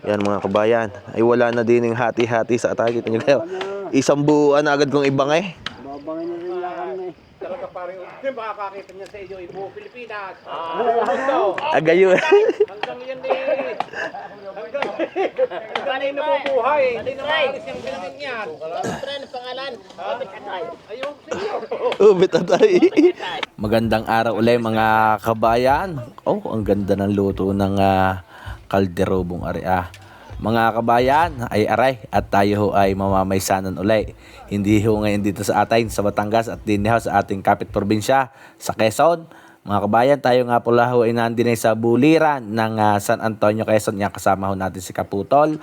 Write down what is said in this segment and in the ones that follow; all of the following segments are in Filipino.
Yan mga kabayan, ay wala na din yung hati-hati sa atay. Kita nyo kayo, isang buuan na agad kong ibangay. Babangin na rin lang kami. Talaga parang makakakita niya sa iyo, Ibo Pilipinas. Agayo. Hanggang yan eh. Hanggang ay nabubuhay. Hindi na maalis yung pinangin yan. Friend, pangalan, Kapit Atay. Ayun, sige. Ubit atay. Magandang araw ulit mga kabayan. Oh, ang ganda ng luto ng kalderobong area. Mga kabayan, ay aray at tayo ho ay mamamaysanan uli. Hindi ho ngayon dito sa atin sa Batangas at din ho sa ating kapit probinsya sa Quezon. Mga kabayan, tayo nga pula ho ay nandun sa buliran ng San Antonio, Quezon. Yan, kasama ho natin si Kaputol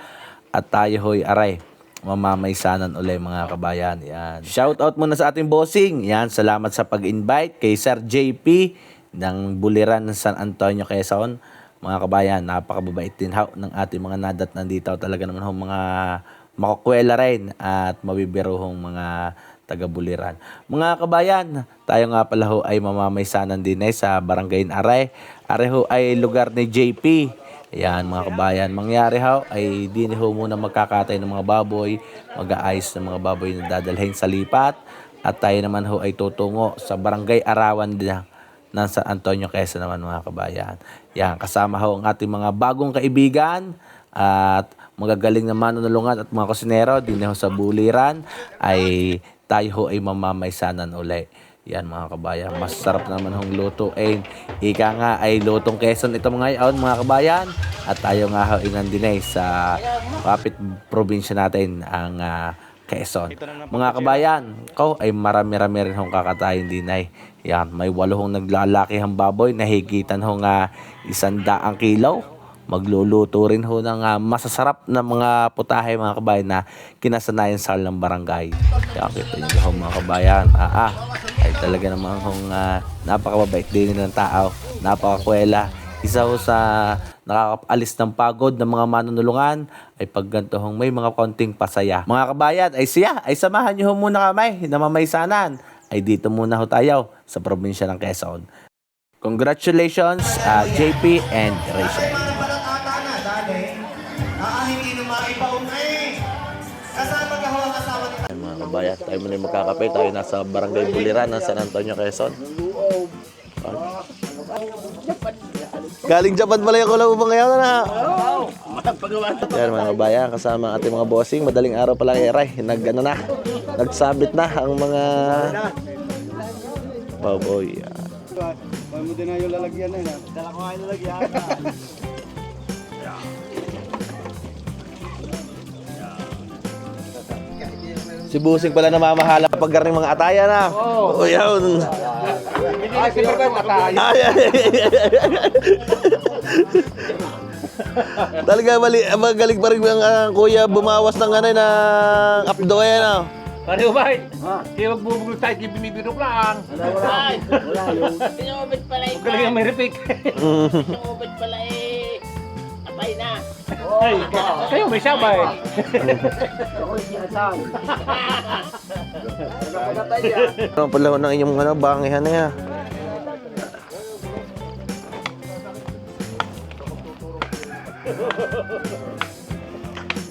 at tayo ho ay aray mamamaysanan uli mga kabayan. Yan. Shout out muna sa ating bossing. Yan, salamat sa pag-invite kay Sir JP ng buliran ng San Antonio, Quezon. Mga kabayan, napakababait din ho ng ating mga nadat nandito. Talaga naman ho mga makukwela rin at mabibiro hong mga taga-buliran. Mga kabayan, tayo nga pala ho ay mamamaysanan din sa Barangay Aray. Aray ho ay lugar ni JP. Ayan mga kabayan, mangyari ho ay din ho muna magkakatay ng mga baboy, mag-aayos ng mga baboy na dadalhin sa lipat. At tayo naman ho ay tutungo sa Barangay Arawan din ng San Antonio, Quezon naman mga kabayan. Yan, kasama ho ang ating mga bagong kaibigan at magagaling na manunulungan at mga kusinero din ho sa buliran ay tayo ho ay mamamaysanan uli. Yan mga kabayan, masarap naman hong lutuin. Ika nga ay lutong Quezon ito ngayon mga kabayan. At tayo nga ho inandinay sa kapit probinsya natin ang Quezon. Mga kabayan, ko ay marami-rami rin hong kakatayin din ay. Yan, may 8 naglalaki ang baboy na higitan ho nga 100 kilo. Magluluto rin ho ng masasarap na mga putahe mga kabayan na kinasanayan sa ng barangay. Kaya kita nyo ho mga kabayan, ay talaga naman hong napakababait din ng tao, napakakwela. Isa ho sa nakakaalis ng pagod ng mga manunulungan ay pag ganito hong may mga konting pasaya. Mga kabayan, ay siya, ay samahan nyo ho muna kami na mamaysanan. Ay dito muna ho tayo sa probinsya ng Quezon. Congratulations JP and Rachel. Ay, mga kabayan, tayo muna yung magkakape. Tayo nasa Barangay Buliran ng San Antonio, Quezon. Galing Japan pala yung kulabang ngayon na. Yan mga kabayan, kasama ang ating mga bossing. Madaling araw pa lang eray. Nagsabit na ang mga baboy. Pag mo din na yung lalagyan na yun. Dala ko nga yung lalagyan. Si Busing pala namamahala pag garing mga ataya na. Oh, yun. Si Berber matay. Talaga magaling pa rin ang kuya bumawas ng ng abdo yan. Pareho ba? Kaya magbubugol tayo, di binibiro lang. Wala yung... Sinubit pala Huwag ka lang yung may repick. Sinubit pala atay na. Ay, kayo may sabay. Ako yung sinasal. Nagpapatay yan. Ano pala ng inyong bangihan na yan.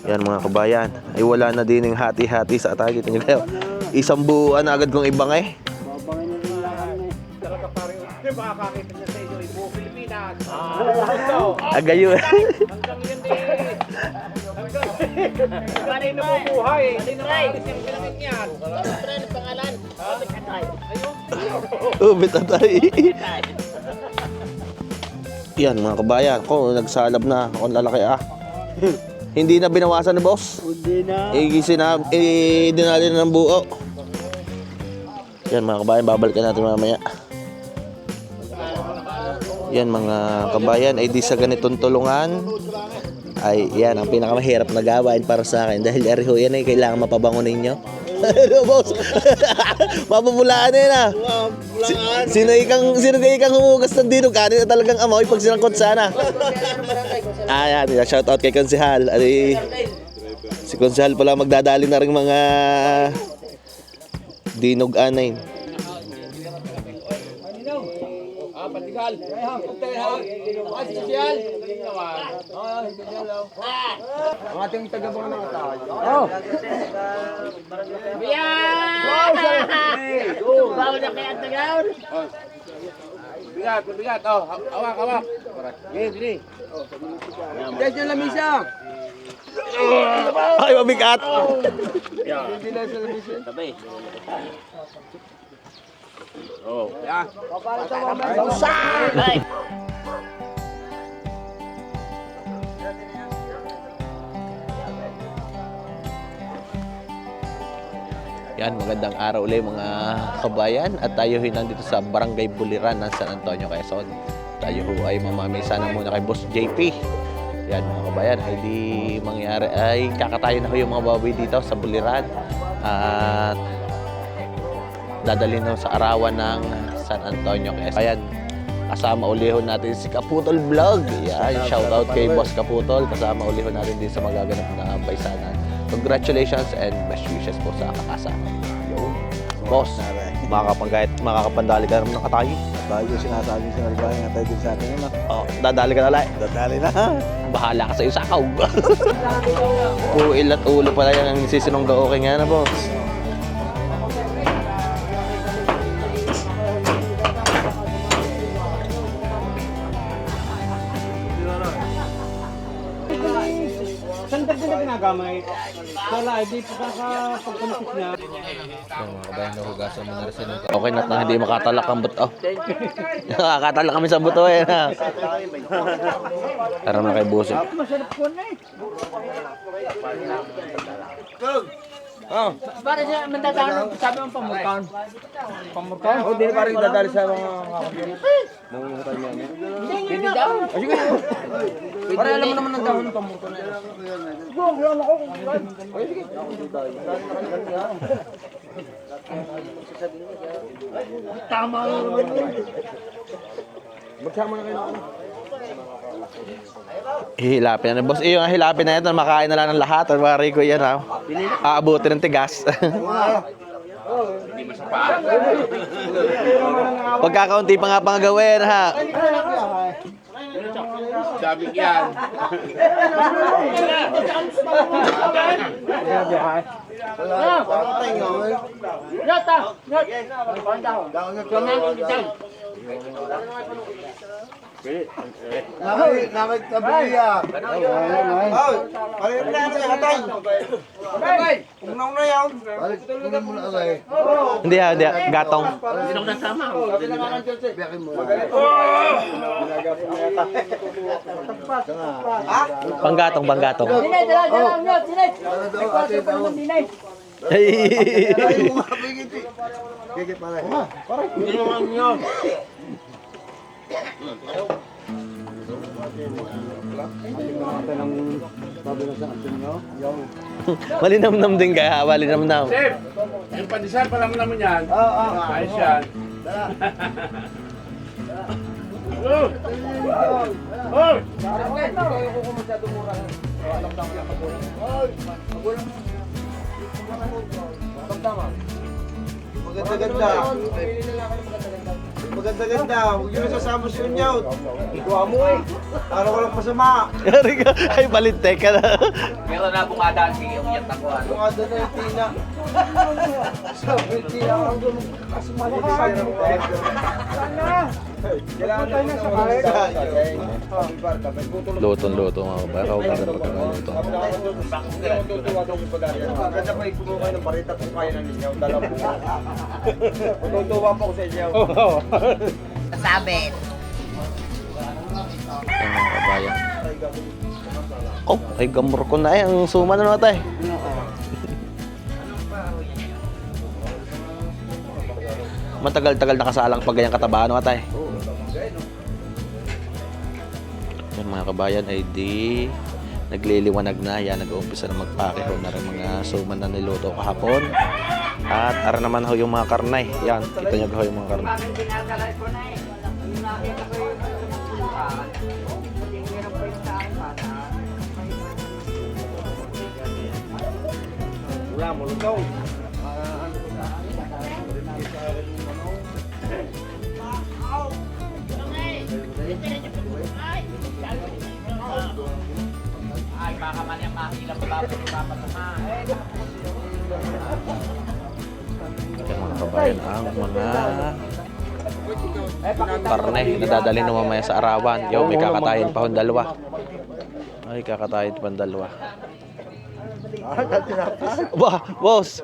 Yan mga kabayan, ay wala na din yung hati-hati sa atay. Kita nyo kayo, isang buuan na agad kong ibangay. Babangin na rin lang kami. Talaga parang makakakita niya sa iyo, Ibo Pilipinas. Agayo. Hanggang yan eh. Hanggang ay nabubuhay. Hindi na maalis yung pinangin yan. Friend, pangalan, Kapit Atay. Ayun. Ubit atay. Yan mga kabayan, ako nagsalab na, ako lalaki Hindi na binawasan ni boss. Hindi na. Dinali na ng buo. Yan mga kabayan, babalikan natin mamaya. Yan mga kabayan, ay di sa ganitong tulungan. Ay yan, ang pinakamahirap na gawain para sa akin. Dahil ariho yan ay kailangan mapabango ninyo. Ano boss? Mapabulaan na yan Sino ikang humugas ng dinog? Ano na talagang amoy pag sinangkot sana? Yan, shout out kay Konsehal. Si Konsehal pala magdadali na rin mga dinog anay. Tagal. Ay, sosyal. Ang ating taga-bunga ng atay. Biyan! Bawa na kaya ang tagaw. Bigat. Oh, hawak. Gini. Guys, yung lamisa. Ay, mabigat! Tabi. Oh, yan. Ay! Yan, magandang araw ulit mga kabayan at tayo ay nandito sa Barangay Buliran ng San Antonio, Quezon. Tayo ho ay mamamisa na muna kay Boss JP. Yan mga kabayan, ay di mangyari ay kakatayo na ho yung mga baboy dito sa Buliran at dadalhin ho sa arawan ng San Antonio, Quezon. Ayan, kasama uli ho natin si Kaputol Vlog. Yan, shout out kay Boss Kaputol. Kasama uli ho natin din sa magaganap na paisanan. Congratulations and best wishes po sa kakasa. Boss, makakapandali ka naman ng katayo. Tayo sinasabing sinalbahin nga tayo din sa atin yun. Oh, dadali ka na lang. Dadali na. Bahala ka sa iyo, sakaw. Uil at ulo pala yan ang sisinong okay nga na, boss. Saan ka na ginagamay? Wala, di pagkakapagpuntis niya. Yan, mga kabayan, nahugasan mo na rin sila. Okay na hindi makatalak ang buto. Nakakatalak kami sa buto eh. Tara na kay Busip. Masarap po na eh. Para siya mandadaan, sabi mo pamurkan. Pamurkan? O, di pa rin dadali sa mga kakabili. Nangungutan niya niya. Hindi daw. Sige. Para alam mo naman ang dahon ng pamurkan na yan. Tama. Magsama na kayo na. Hihilapin na. Boss, yung hilapin na ito, makain na lang ng lahat. At mga Rico yan ha. Aabutin ng tigas. Pagkakaunti pa nga pang gawin ha. Sabi yan. Yata! Nakagtabi ah. Oh, pare na sa katay. Kung nauna yan. Tuloy mo na agay. Hindi ha, gatong. Hindi ako nasama. Panggatong. Dinay, dala nyo, dinay. Nagkwasyo pa naman dinay. Ay mo mabigit. Gigit pare. Hindi naman nyo. Natin ang babi na sa atin nyo. Yung. Malinamnam din ka ha, malinamnam. Chef, yung pandesal pa naman naman yan. Ayos yan. Oh! Oh! Maganda-ganda. Maganda-ganda. Huwag nyo sasama si Unyaw. Ikuha mo eh. Para walang masama. Yari ka, ay balinte ka na. Meron na bungada ang sige, umiyat ako. Kung ano na yung tina. Sabi yung tina. Ang kasumali ka sa iyo. Sana. Kailangan tayo na sa kaya. Luto mga kabayan. Ako ka rin magkakaluto. Maganda pa ikumo kayo ng barita kung kaya na ninyo. Dalawa po. Tutuwa pa ko sa inyo. Sabit. Yan mga kabayan. Oh, ay gamor ko na eh. Ang suma na natin. Matagal-tagal nakasalang pag ganyang katabaan natin. Yan mga kabayan ay di nagliliwanag na. Yan, nag-uumpisa na magpake ho na rin mga suman na niluto kahapon. At ara naman ho yung mga karnay. Yan, kita nyo ho yung mga karnay. Wala mo lugaw. Ayan mga kabayan, ang mga karne na dadalhin mo mamaya sa arawan. Yo, may kakatayin pa hong dalawa. Ay, kakatayin pa hong dalawa. Wah, boss.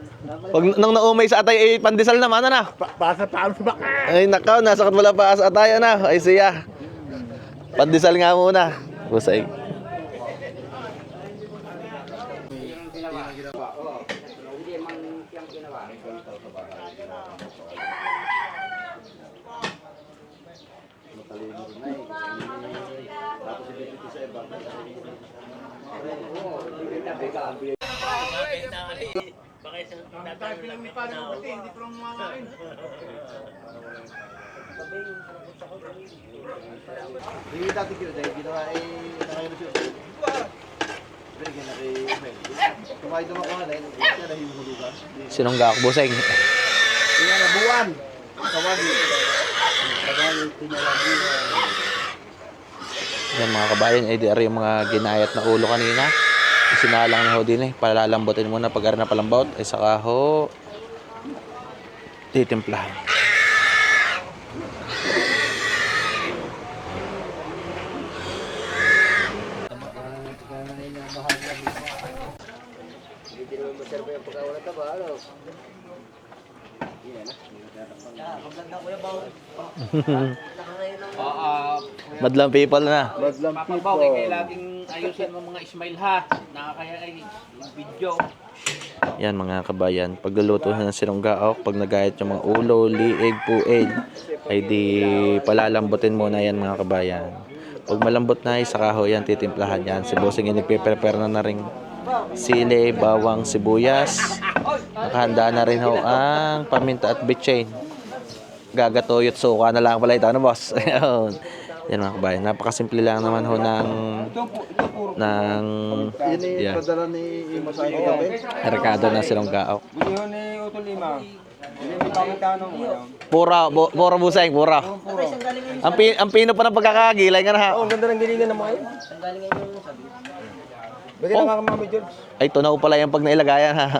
Pag nang naumay sa atay, pandesal naman, na. Pasa paano sa baka? Ay, nakaw, nasakot wala pa sa atay, na. Ay, siya. Pandesal nga muna. Busay. Hindi dati kilo dahil ginawa ay nakayon siya. Bigyan na kay Mel. Kumain naman ko na siya na hinuhulugan. Sinong gak, busay. Kaya na buwan. Kawagi. Kawagi tinalagi. Yan mga kabayan, ay di ari yung mga ginayat na ulo kanina. Sinalang na ho din eh. Palalambutin muna pag ari na palambot. Ay saka ho titimplahan. Madlang people na. Madlang Papabaw, kaya laging ayusin mo mga Ismail ha. Nakakaya ay video. Yan mga kabayan, pagluluto ng sinunggaok, pag nagayat yung mga ulo, liig, puig, ay di palalambutin muna yan mga kabayan. Pag malambot na, saka ho yan, titimplahan yan. Si Bossing yung nagpe-prepare na rin sili, bawang, sibuyas. Nakahanda na rin ho ang paminta at bitchin. Gagatuyot suka na lang pala ito, ano boss? Yan mga kabayan, napakasimple lang naman ho ng Ini yeah, padala ni Masay ko gabi. rekado na sinunggaok. Bili ho ni Utol Lima. Hindi pa magtanong mo yan. Pura buseng, pura. Ang pino pa ng pagkakagilay nga na ha. Oh, ang ganda ng gilingan ng mga yun. Bigyan na nga ka Mami George. Ay, tunaw pala yung pag nailagayan ha.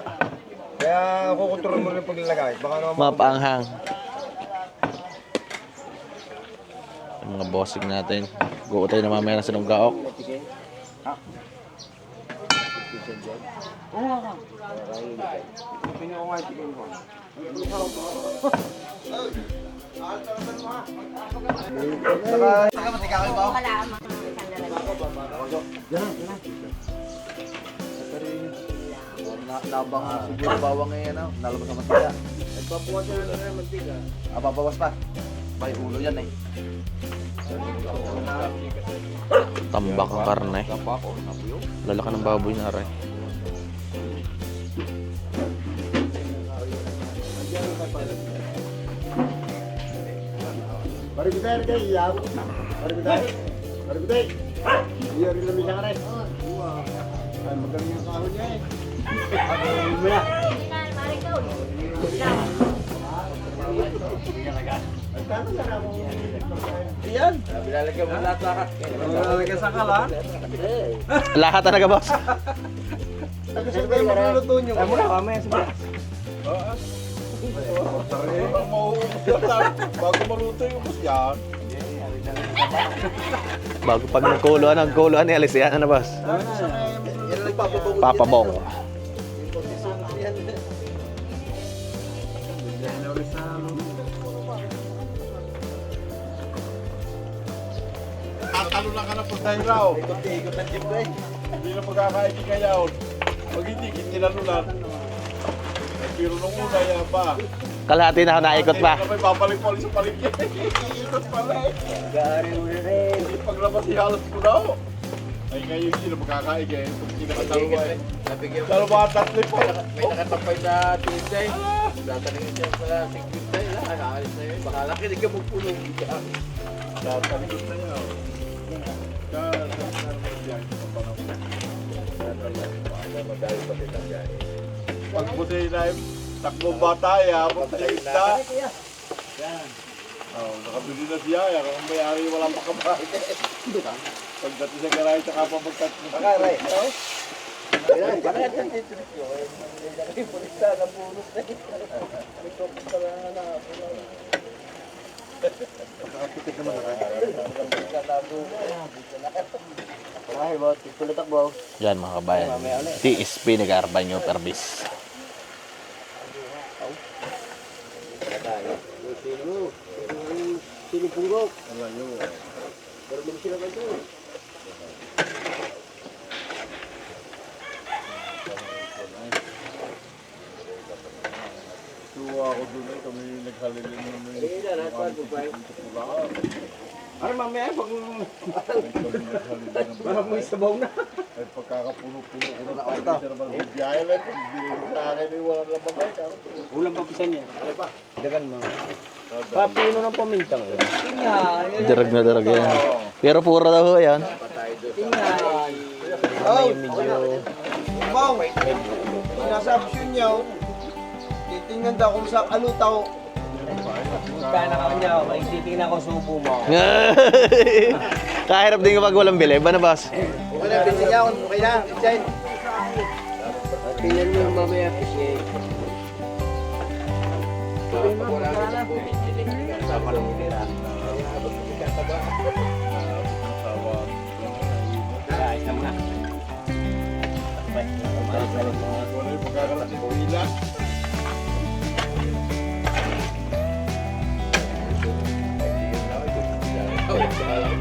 Kaya kukontrol mo rin pag nilagay. Baka naman Mapaanghang. Yung mga bossing natin. Guutay na mamaya na sinunggaok. Pino ko nga itigil ko. Nabang siguro bawang ngayon na. Nalabas sa mantika. Nagpapuwa sila na ng mantika. Papawas pa. May ulo yan eh. Tambak ang karne. Lalaki ng baboy na aray. Mari kita rin kayo, iyaw. Mari kita. Mari kita. Iya rin lamisa ka rin. Ay, magaling yung kahon niya eh. Ano mo na? Iyan. Bilalagyan mo lahat lahat. Bilalagyan sa kalan. Lahat talaga boss. Kasi kayo magluluto nyo. Ay mo na, mamaya sa Bago maluto yung ubos yan. Bago pag nagkuluan ni alis yan. Ano boss? Yan lang papabong. Papabong. Tatalo na ka na po tayo raw. Ikot-ikot ang jeep eh. Hindi na magkakaibig kayo. Pag hindi, kitilalulan. Pero nung una yan pa. Kalahati na ako naikot pa. Hindi na may babalik pa ulit sa paligid. Ikot pala eh. Gari mo na rin. Hindi paglabas ihalas ko na ako. Ay ngayon hindi na magkakaig eh. Pag hindi nakatalawa eh. Dalawa at tatlo pa. May nakatampay na Tuesday. Tatanungin siya sa Tuesday. Nakaalis na yun. Baka laki ka magpulong. Tatanggit na yun. Pag puti na yung taklong bata ya, pagtalit na. Oh, nakabili na siya. Kung may-ari wala pa kabahay. Pagdating sa garahe, tsaka pa magkat mo. Pakaray. Yan mga kabayan. TSP nag-Arbanyo Pervis. Tuwa ako doon eh, kami naghalilin namin. Ano mamaya pag Parang may sabaw na. ay pagkakapuno-puno ko na ako ito. Biyahe lang, pag binigay sa akin ay walang lamagay. Ulang papisan yan. Dagan mo. Papino ng pamintang yun. Dirag na dirag yan. Pero puro daw ho yan. Oh, medyo... Wow! Nasa option niya, titingnan daw kung saan alutaw. Kaya na kanya, may titingnan ko subo mo. Kahirap din kapag walang bili. Ba na boss? Okay na, pinsin niya ako. Okay na, pinsin. Tingnan mo yung mamaya kasi. Wala yung pagkakalas ng kuhila.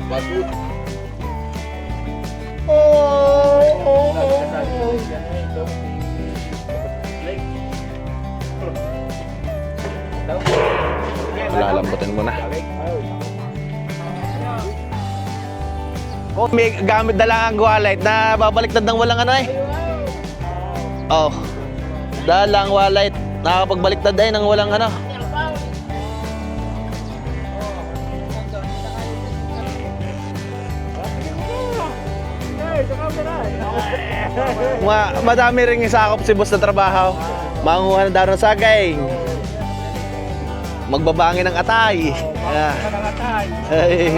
Basut. Lalambutin mo na. Oh, may gamit na lang ang wallet na babaliktad ng walang ano eh. Oh. Dalang wallet. Nakapagbaliktad ay ng walang ano. Madami ring isakop si boss na trabaho. Manguha ng daro ng sagay. Magbabangin ng atay. Ay.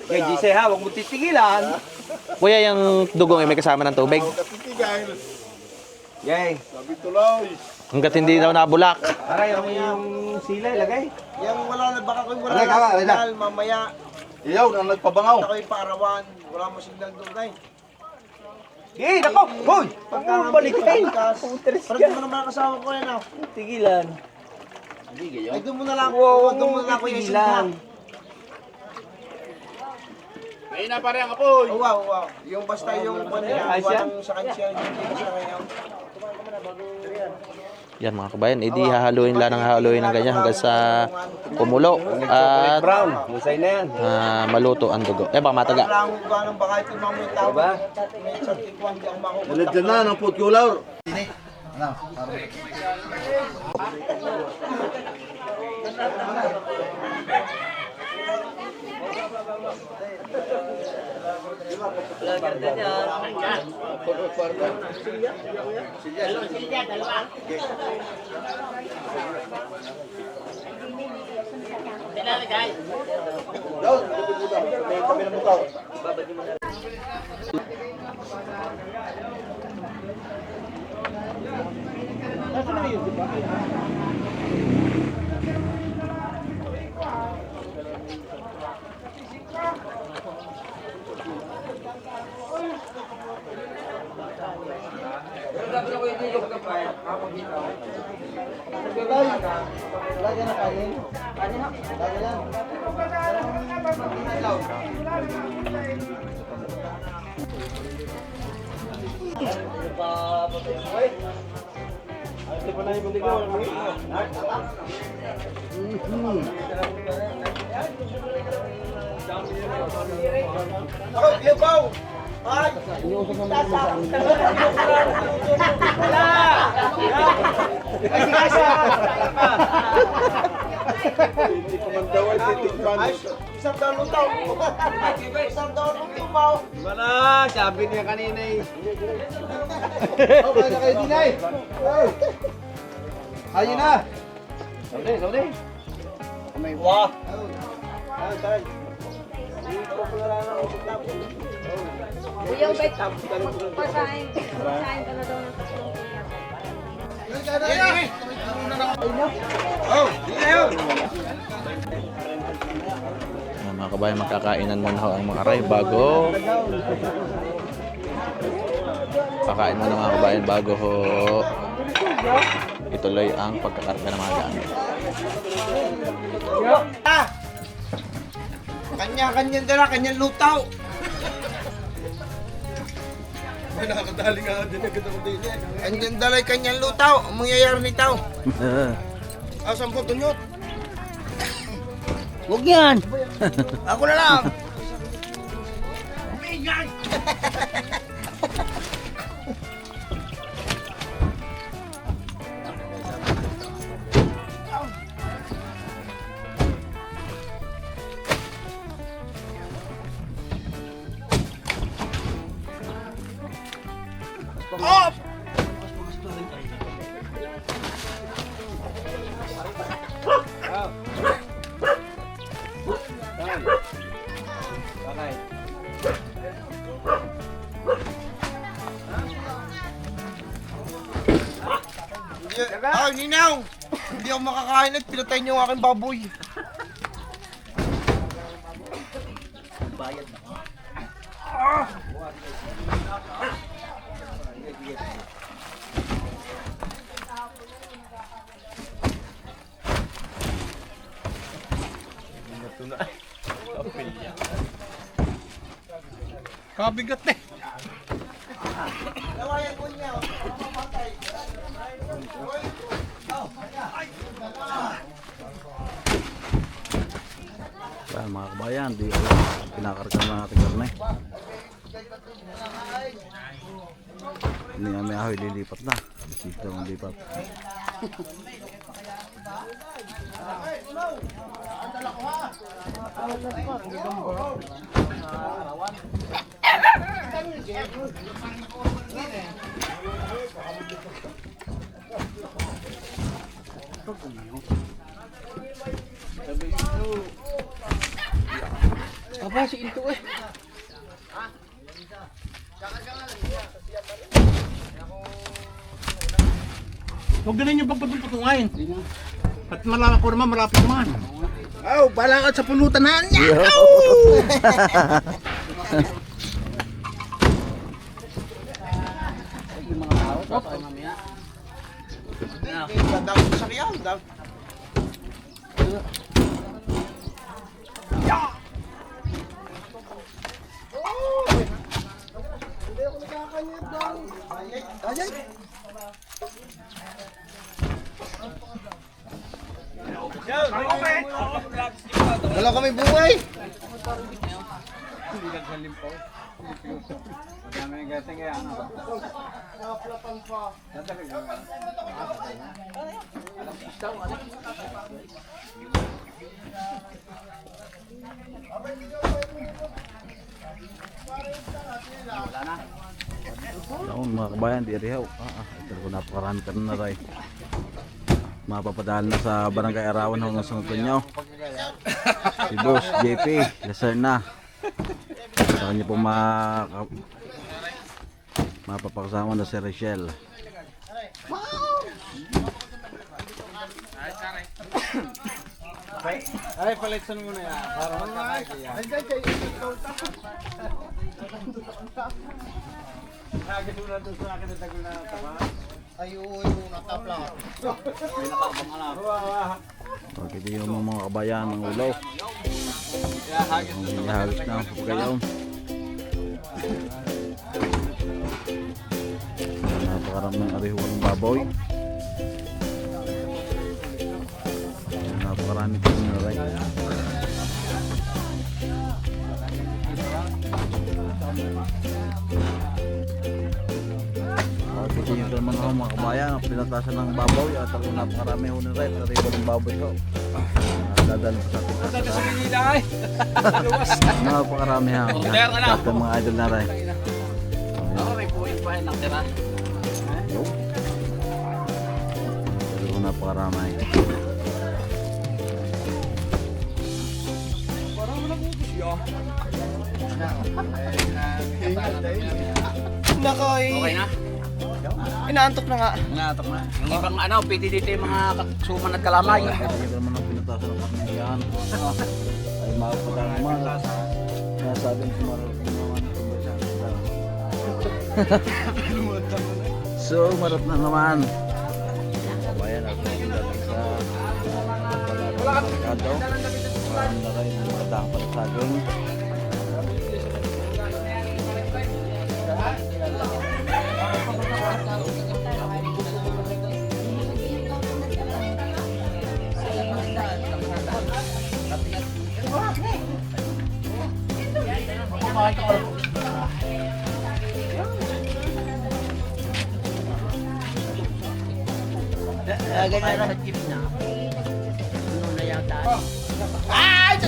Kay Jose ha, huwag mo titigilan. Kuya, yung dugong ay may kasama ng tubig. Katitigay. Yay. Sabi tuloy. Hanggat hindi daw nabulak. Aray, yung sila ilagay. Yung wala na, baka kung wala Aray, na kama, signal, mamaya Iyaw na nagpabangaw. ako yung paarawan, wala mo signal doon tayo. Eh, nako! Hoy! Pagka Balik kayo! Parang mo naman ang kasama ko yan ah. Tigilan. Ay doon mo na lang, Wow, doon mo na lang ko yung tigilan. signal. May na pare ang apoy. Oh, wow, wow. Yung basta yung Ayos yan. walang sa kanya, yung sa kanya. Yan mga kabayan, edi hahaluin lang ng hahaluin ng ganyan hanggang sa kumulo at Brown, musay na yan. maluto ang dugo. Eh baka mataga. Parang ganun baka ito mga may tao. Diba? May isang tikwan, di ako makukuha. Nalagyan na ng putkulaw. Lagyan na kanin. Lagyan lang. Ako, Ibaw! Ay! Tasa! Wala! Ay, si Kasa! Ay, isang daw lutaw. Isang daw lutaw. Wala, sabi niya kanina eh. Okay na kayo dinay. Ayun na. Sabi. Wah! Kuya, wait. Pasahin. Pasahin ka na daw ng tatlong kuya. Oh, hindi na yun. Mga kabayan, magkakainan muna ho ang mga aray bago kakain muna mga kabayan bago ho ituloy ang pagkakarga ng mga gamit. Kanya-kanya dala, kanyang lutaw. Kanyang dalay, kanyang lutaw. Ang mangyayari nito. Asan po tunyot? Huwag yan! Ako na lang. Oh! Ah, Ninaw! Hindi ako makakain at pinatay niyo ang aking baboy. Kabigat eh. Well, mga kabayan, di pinakarga na natin karne. Hindi nga may ahoy, lilipat na. Dito ang lipat. Aba, si Into eh. Huwag ganun yung pagpatungpatungayin. At malaki ko naman, malapit naman. Oh, balangan sa pulutan na niya. Yung mga tao, tatay mamaya. Daw sa kyaw, daw. Wala kami buhay. Noon mga kabayan, di rihaw. Ito ko napakarami ka na rin. Mapapadaan na sa Barangay Arawan hanggang sa nyo. Si Boss JP, lasar na. Sa kanya po mapapakasama na si Rachel. Ay, palitsan mo na yan. Para magkakaya. Nagkatula doon sa akin na tagol na tama. Ay, yung natapla. Pagkita yung mga kabayan ng ulo. Ang ihagis na ang pagkayaw. Napakarami ng arihuan ng baboy. napakarami kami na rin. Tingin ko naman ako mga kabayan, ang pinatasan ng babaw, yata kung napakarami ho na rin, nariba ng baboy ko. Dadalo pa sa atin. Sa Manila ay. Napakarami ha. Order, ano? Lahat ng mga idol na rin. Ako may puwing pa ng tira. Pero napakarami. Nakoy. Okay na? Inaantok na nga. Ngatok na. Yung ibang ano, pwede dito yung mga suman at kalamay. Tingin ko naman ang pinatasan ng kami yan. Ay makapadang naman. Nasabi ng sumarap naman. So, marap na naman. Kabayan, ako yung dating sa Mercado. Marami na rin yung matang pala sa akin.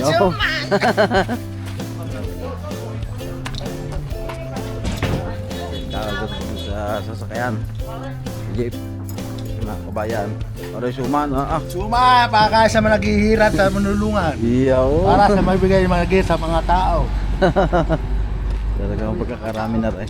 Yo. Kakagat dito sa sasakyan. Jeep. Mga kabayan. Aray suman. Suma, para sa mga naghihirap sa manulungan. Iyaw. Para sa magbigay mga gift sa mga tao. Talagang pagkakarami na rin.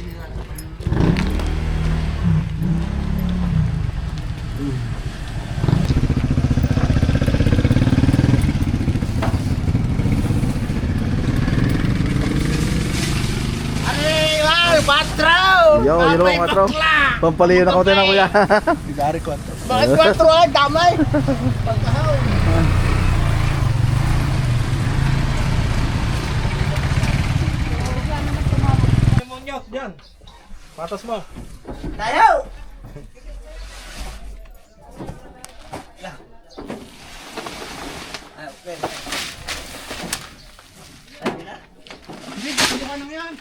Yo, yun mga katro. Pampalihan ako tayo ng kuya. Bigari ko. Bakit 4 ay damay? Patas mo. Tayo!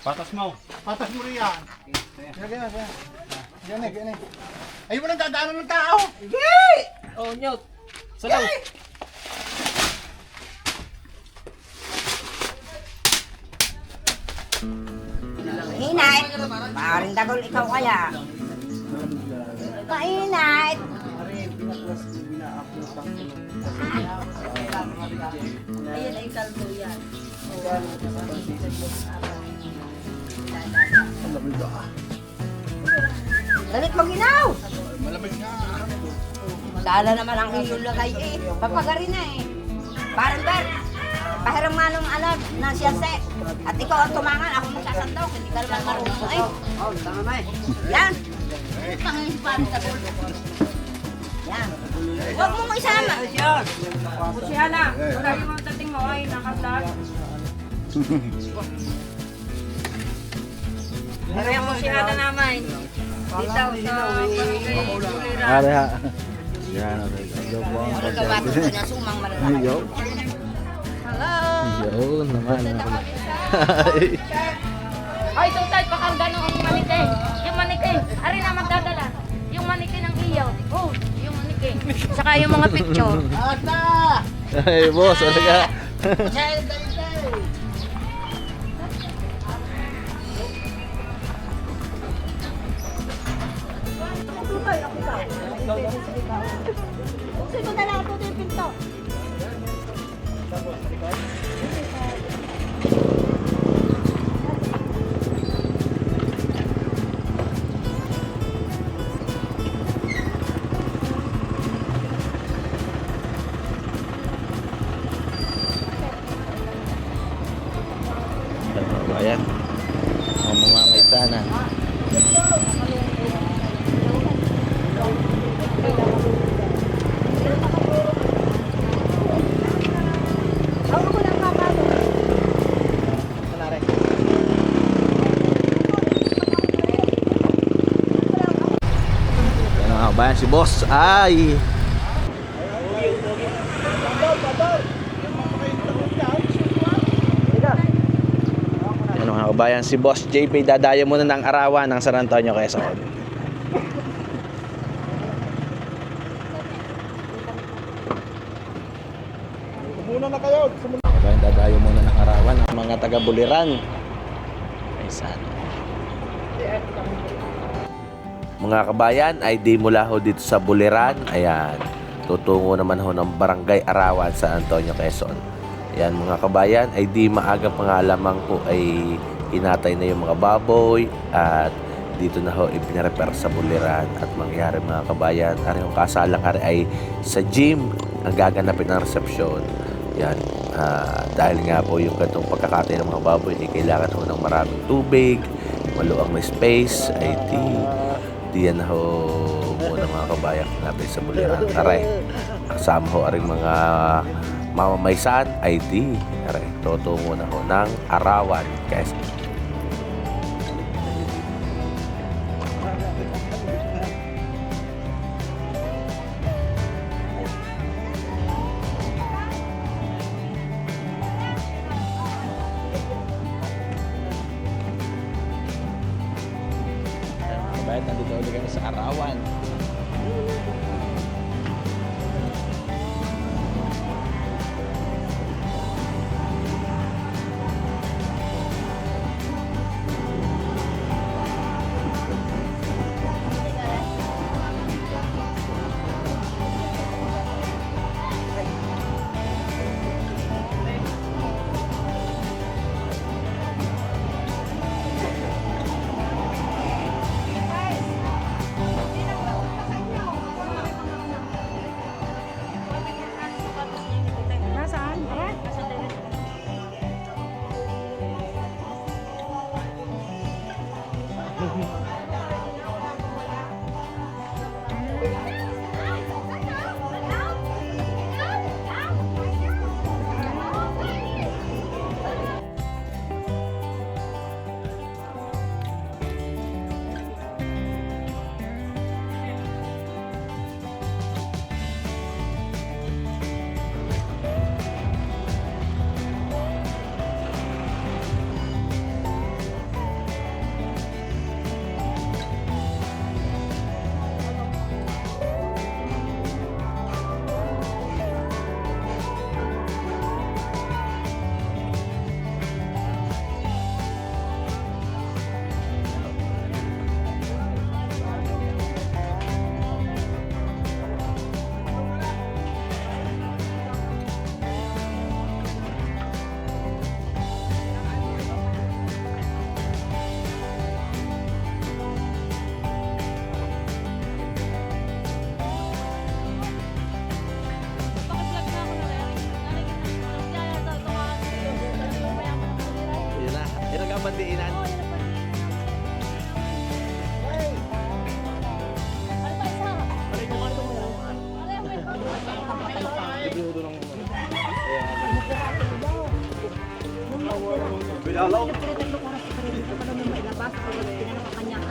Patas mo. Patas mo rin yan. Yan. Ayaw mo nang dadaanan ng tao. Oh, nyot. Salaw. Mainit. Paring dagol ikaw kaya. Mainit. Ayun ay kalbo yan. Dalit mo ginaw. Malamig nga. Dala naman ang iyong lagay eh. Papagari na eh. Parang ber. Pahiram nga nung alam na siyase. At ikaw ang tumangan, ako magsasandaw. Hindi ka naman marunong eh. Oh, tama na eh. Yan. Tangin pa ang tagol. Yan. Huwag mo maisama. Busiya na. Wala yung mga dating mo ay naka-vlog. Pero yung busiya na naman. Dito sa kulira. Are ha. Yan, ano po. Ano ka ba ito na sumang malalaki? Yo. Hello. Yo naman. Ay, tutay, pakangga nung manike. Yung manike, ari na magdadala. Yung manike ng iyaw. Oh, yung manike. Saka yung mga picture. Ay, boss, ano ka? Sino na lang ito yung pinto? Ayan. Ang mga may sana. Ayan mga kabayan, si boss ay kabayan, si Boss JP dadayo muna ng arawan ng San Antonio, Quezon. Muna na kayo. Kabayan, dadayo muna ng arawan ng mga taga-Buliran. Aysan. Mga kabayan, ay di mula ho dito sa Buliran. Ayan, tutungo naman ho ng Barangay Arawan sa Antonio, Quezon. Ayan mga kabayan, ay di maaga pa nga lamang po ay hinatay na yung mga baboy at dito na ho ipinarepare sa Buliran. At mangyari mga kabayan, ari yung kasalang ari ay sa gym ang gaganapin ng resepsyon. Yan, dahil nga po yung ganitong pagkakatay ng mga baboy ay kailangan ho ng maraming tubig, maluang na space, ay di yan ho muna mga kabayan natin sa Buliran. Aray, kasama ho aring mga mamamaysan ay di aray, tutungo na ho ng Arawan, Quezon. Kabayan, nandito ulit kami sa Arawan. Yun na, yun ang kabandiinan.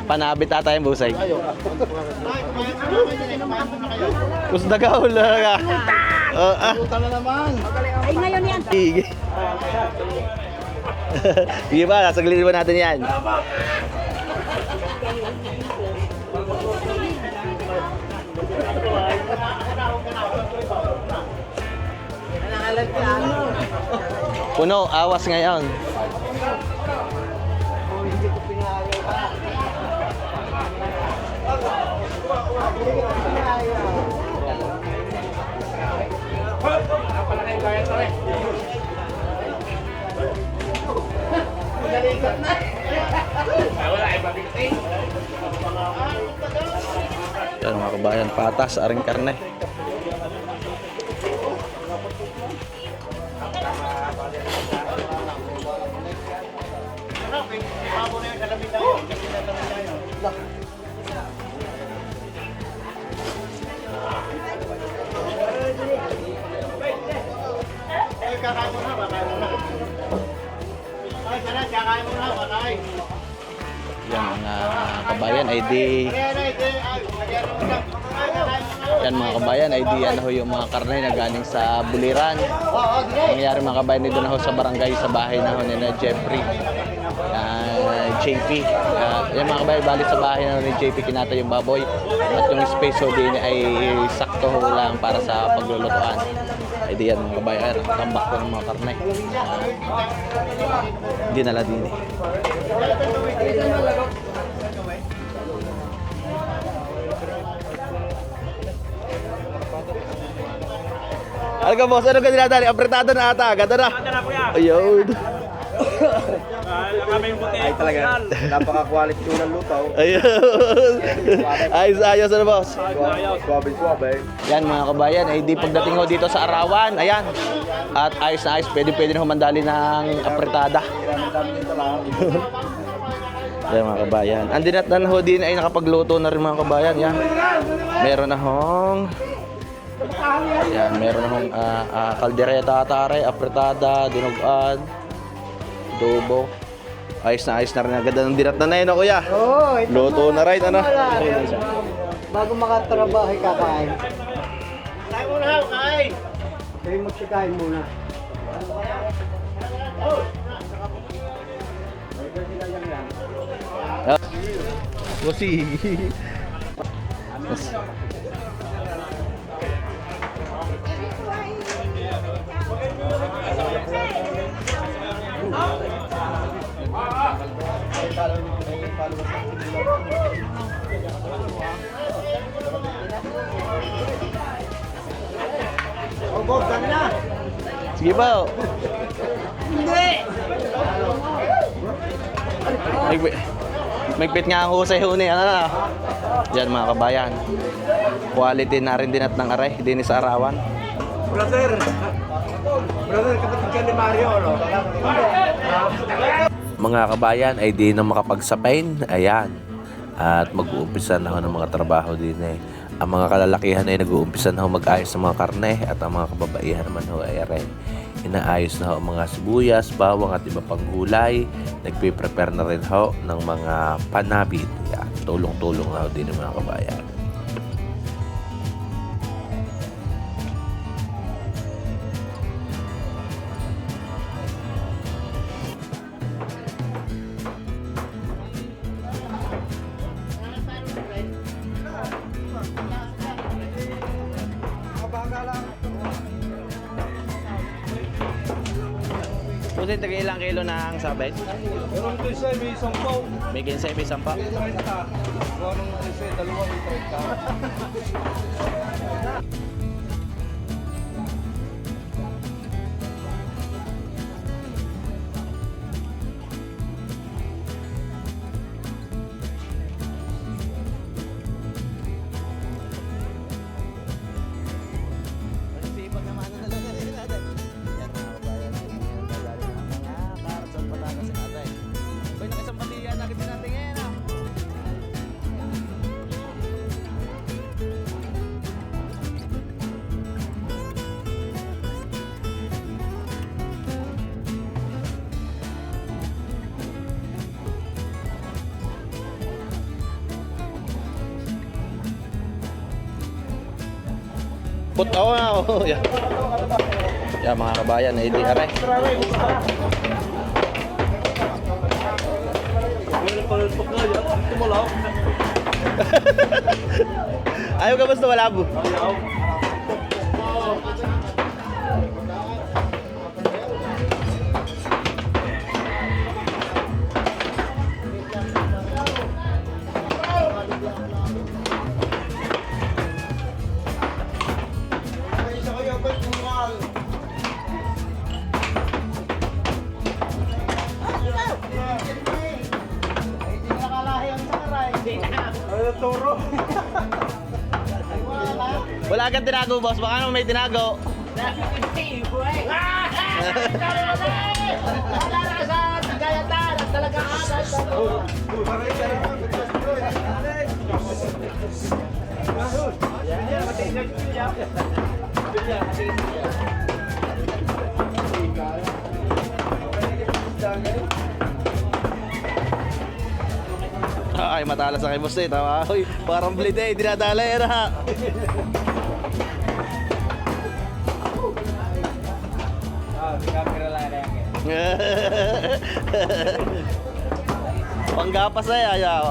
Panabit ata yung busay. Gusto ka hula ka. Ay, ngayon yan. Sige. Sige ba, sasaglitin ba natin yan? Puno, awas ngayon. Yan mga kabayan, patas, aring karne. Yan mga kabayan ay di yan mga kabayan ay di ano ho yung mga karne na galing sa Buliran. Nangyari mga kabayan dito na ho sa barangay sa bahay na ho ni na Jeffrey. Yan. JP. Yan mga kabayan, balik sa bahay na ni JP kinata yung baboy. At yung space ho din ay sakto ho lang para sa paglulutuan. Ay di yan mga kabayan, tambak ko ng mga karne. Dinala din eh. Ano ka boss? Ano ka dinadali? Apretado na ata. Ganda na. Ayun. Ay talaga, napaka-quality ko ng luto. Ayun. Ayos ano boss? Swabe. Yan mga kabayan, ay di pagdating ho dito sa Arawan, ayan. At ayos na ayos, pwede na humandali ng apretada. Yan mga kabayan. Ang dinatnan ho din ay nakapagluto na rin mga kabayan. Yan. Meron na hong yan, meron na hong kaldereta atare, apretada, dinuguan, adobo. Ayos na rin agad ang dinatnan na yun, kuya. Oo, ito Luto na rin, ano? bago makatrabaho, kakain. Kain muna, kain! Kayo magsikain muna. Bossy. Oh, Bob, dami na! Sige po. Magpit nga ang husay huni. Ano na? Diyan mga kabayan. Quality na rin dinat ng aray. Din sa Arawan. Brother, kapatid ka ni Mario, no? Mga kabayan ay di na makapagsapain. Ayan. At mag-uumpisa na ho ng mga trabaho din eh. Ang mga kalalakihan ay nag-uumpisa na ho mag-ayos ng mga karne. At ang mga kababaihan naman ho ay aray. Inaayos na ho ang mga sibuyas, bawang at iba pang gulay. Nagpe-prepare na rin ho ng mga panabit. Yan. Tulong-tulong na ho din ng mga kabayan. Pusin, taga ilang kilo ng sabay? Meron din siya, may isang pao. May kinsay, may sampa. Anong isa, dalawa, may 30. Put ako na ako. Yan. Yan mga kabayan, ay di aray. Ayaw ka basta malabo. Wala kang tinago, boss. Baka naman may tinago. Ay, matalas na kay boss eh. Tama. Uy, parang bleed eh. Dinadala yan ha. Panggapas na yan. Ayaw.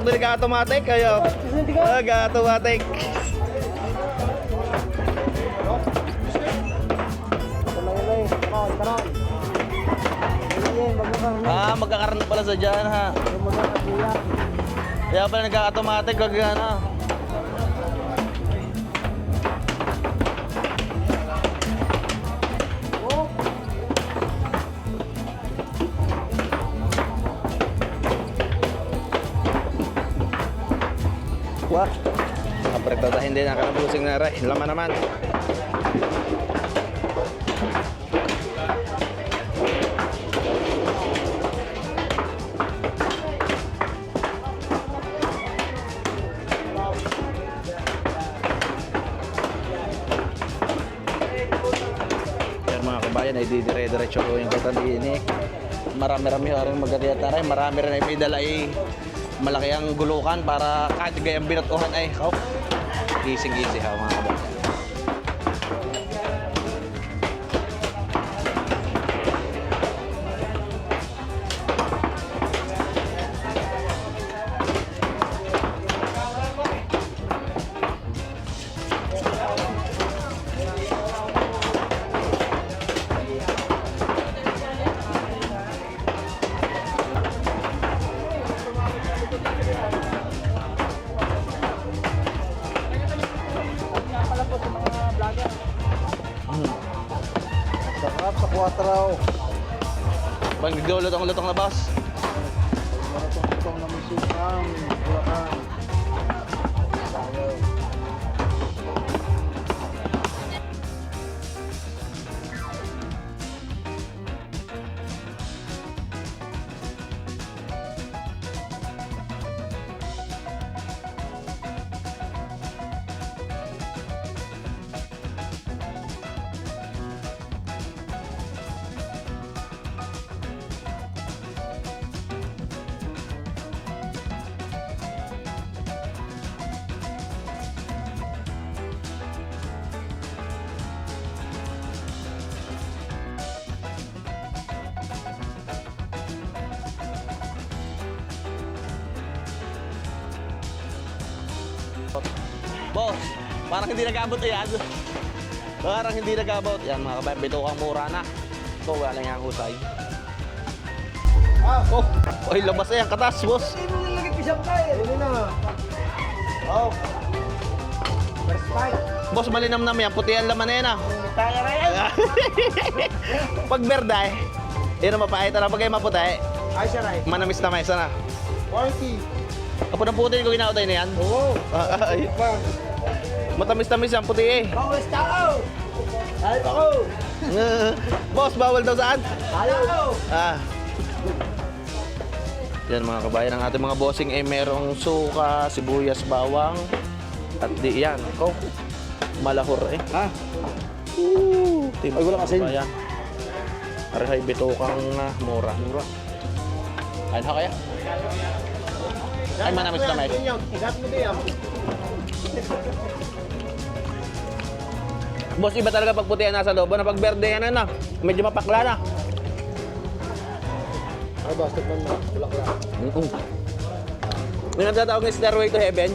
Hindi ka automatic kayo. Automatic. Magkakaroon na pala sa dyan ha. Kaya pala nagka-automatic wag ano. Wah, kapretadahin din ang kanabusing na ray. Laman naman. Yan mga kabayan ay didire-diretso ko yung katalinik. Marami-rami rin maganda taray. Marami rin ay may dala ay malaki ang gulukan para kahit gayang binatuhan ay gising-gising ha mga kabayan. Sarap sa 4. Bang lutong-lutong na boss. Maratong-tong na misukang Bulacan. Boss, parang hindi nag-abot yan. Parang hindi nag-abot. Yan mga kabayan, bitukang mura na. Ito, wala lang yung husay. Oh, oy, labas na yan, katas, boss. Sino nilagay pisang tayo? Hindi na. Oh. First fight. Boss, malinam na yan, puti ang laman na yan ah. Tayo na yan. Pag berday, yun ang mapahit na pag kayo maputi, Ay, siya rin. manamis na may sana. Quality. Kapag ang puti ko ginautay na yan. Oo. Ay, matamis-tamis yan, puti eh. Bawal tao. Ay, ako. Boss, bawal daw saan? Ayaw. Ah. Yan mga kabayan, ang ating mga bossing ay merong suka, sibuyas, bawang, at di yan. Ko, malahor eh. Ha? Ay, wala kasi. Arahay bitukang mura. Ayun ha kaya? Ay, manamis na may. Ikat mo din yan. Boss, iba talaga pag puti yan nasa loob. Na pag berde yan na, medyo mapakla na. Ay, basta man na. Bulak lang. Yung nagtatawag ng Stairway to Heaven.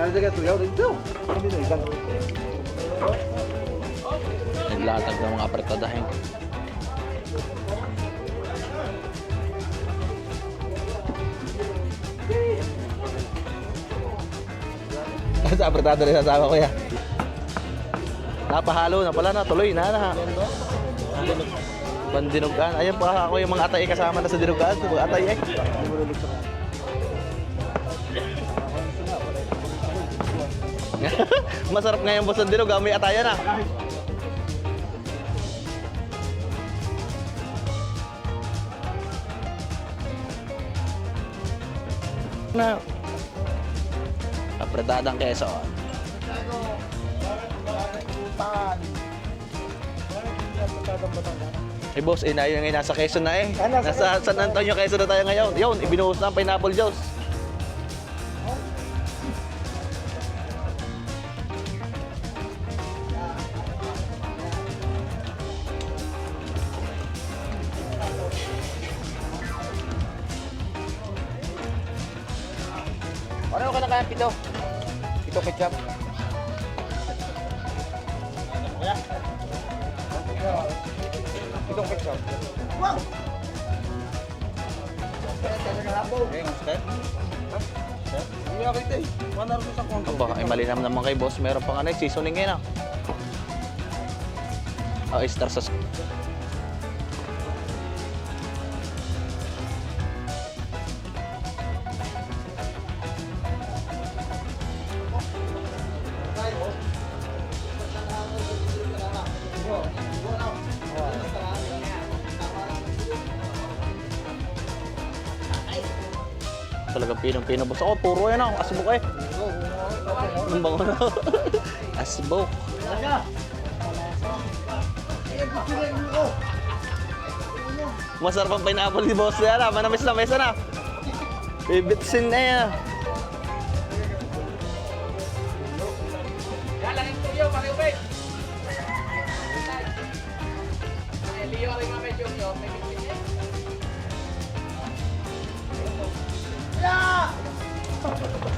Nalagay ito, yaw dito. Hindi na ikan. Naglatag ng mga apretadahin. Sa apretado rin sasawa ko yan. Napahalo na pala na, tuloy na na. Pandinugan. Ayan pa ako yung mga atay kasama na sa dinugan. Mga atay eh. Masarap nga yung boss ng dinugan. May atayan na. Na apretadang keso. Eh boss, yun nga nasa Quezon na eh. Nasa San Antonio, Quezon na tayo ngayon. Yun, ibinuhos na ang pineapple juice. pito. Pito ketchup. Pitong ketchup. Hindi ako ito eh. Manaro sa konto. Aba, ay malinam naman kay boss. Meron pang ano, seasoning ngayon ah. Oyster sauce. Talagang pinong-pino boss. Ako, puro yan ako. Asbok eh. Ang bango na. Asbok. Masarap ang pineapple ni boss yan ah. Manamis na mesa na. Bibitsin na yan. Galang yung tuyo, pare-ubay. Leo, rin mga medyo nyo. May bitin eh.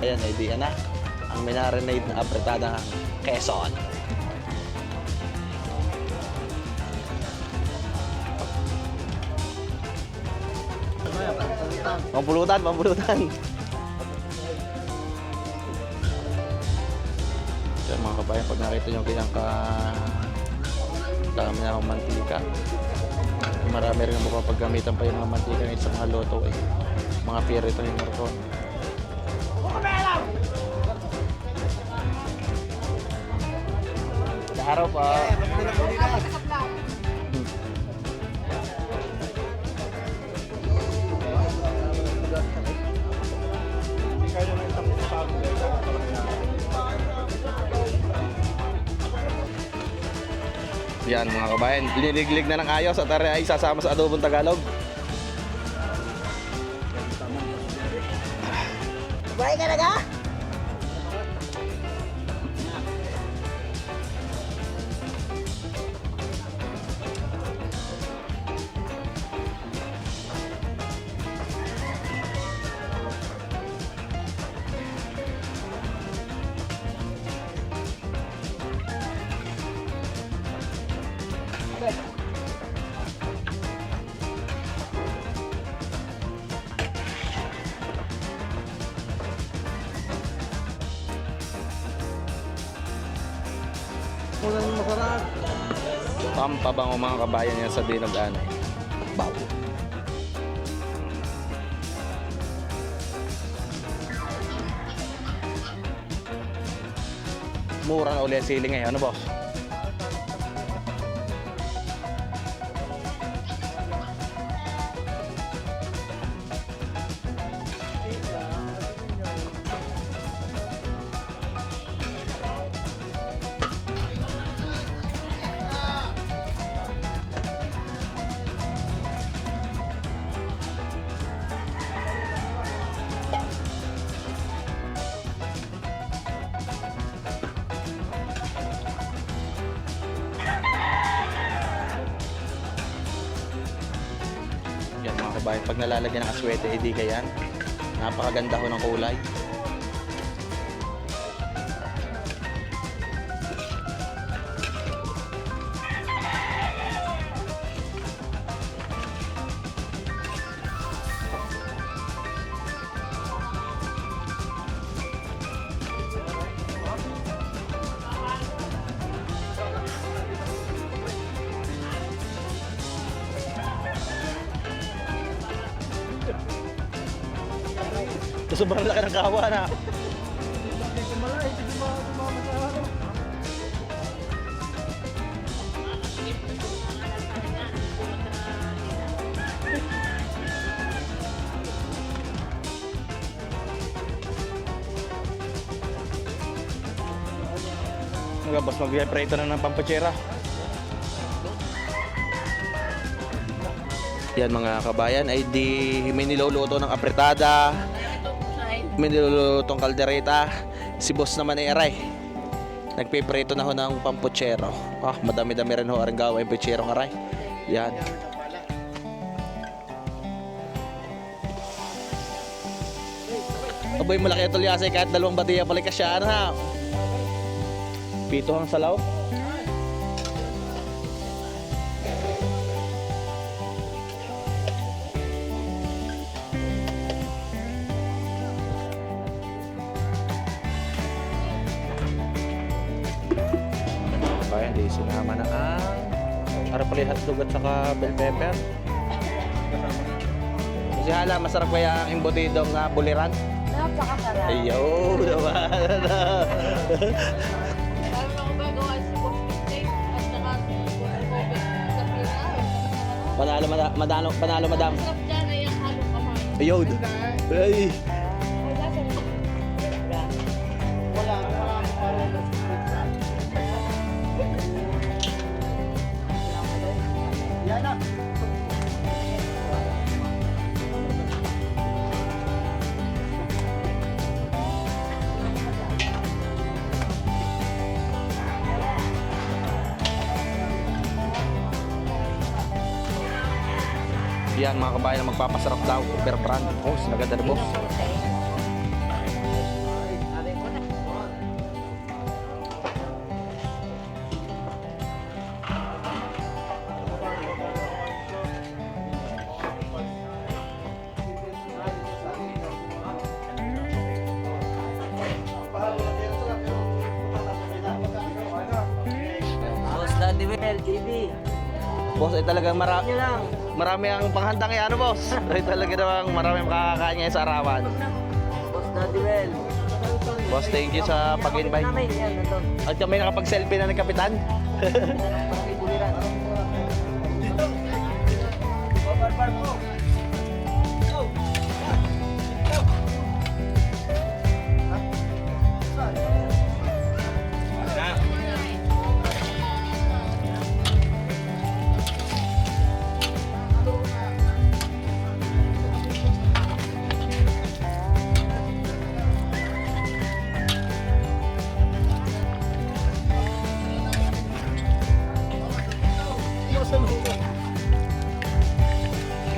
Ayan, hindi yan na. Ang minarinade na apretada ng Quezon. Pampulutan, pampulutan. So mga kabayan, pag nakita nyo kayang dami na ng mantika, marami rin ang mapapaggamitan pa yung mga mantika ngayon sa mga loto eh. Mga pirito yung marton. Araw pa. Yan mga kabayan, liliglig na ng ayos at ay sasama sa adobong Tagalog. Bahay ka na ka? Pampabango mga kabayan yan sa dinugan. Baw. Mura na uli ang siling ngayon, ano boss? Yan mga kabayan, pag nalalagyan ng aswete, hindi ganyan. Napakaganda ho ng kulay. Sobrang laki ng kawa na. Magabas mag-preto na ng pampachera. Yan mga kabayan ay di may niluluto ng apretada, may nilulutong kaldereta. Si boss naman ay aray, nagpiprito na ho ng pampuchero. Madami-dami rin ho aring gawa yung puchero aray. Yan. Aboy, malaki ang tulyasay kahit dalawang batiya pala kasyaan ha. Pito ang salaw. Bayan, di sinama na ang arapali hotdog at saka bell pepper. Kasi hala, masarap kaya ang imbotidong buliran. Napakasarap. Ayaw, naman. Meron ako ba gawa si Boss Steak at saka si Boss Kobe sa pila. Panalo, madam. Sarap dyan ay ang halong kamay. Ayaw. Ay. Yan na. Yan mga kabayan, magpapasarap daw. Bear brand. Oh, sinaganda na boss. Boss Daddy Well, TV. Boss, ay talagang marami ang panghandang ano boss. Ay talaga namang marami ang makakakain ngayon sa arawan. Boss Daddy Well. Boss, thank you sa pag-invite. At kami nakapag-selfie na ng kapitan.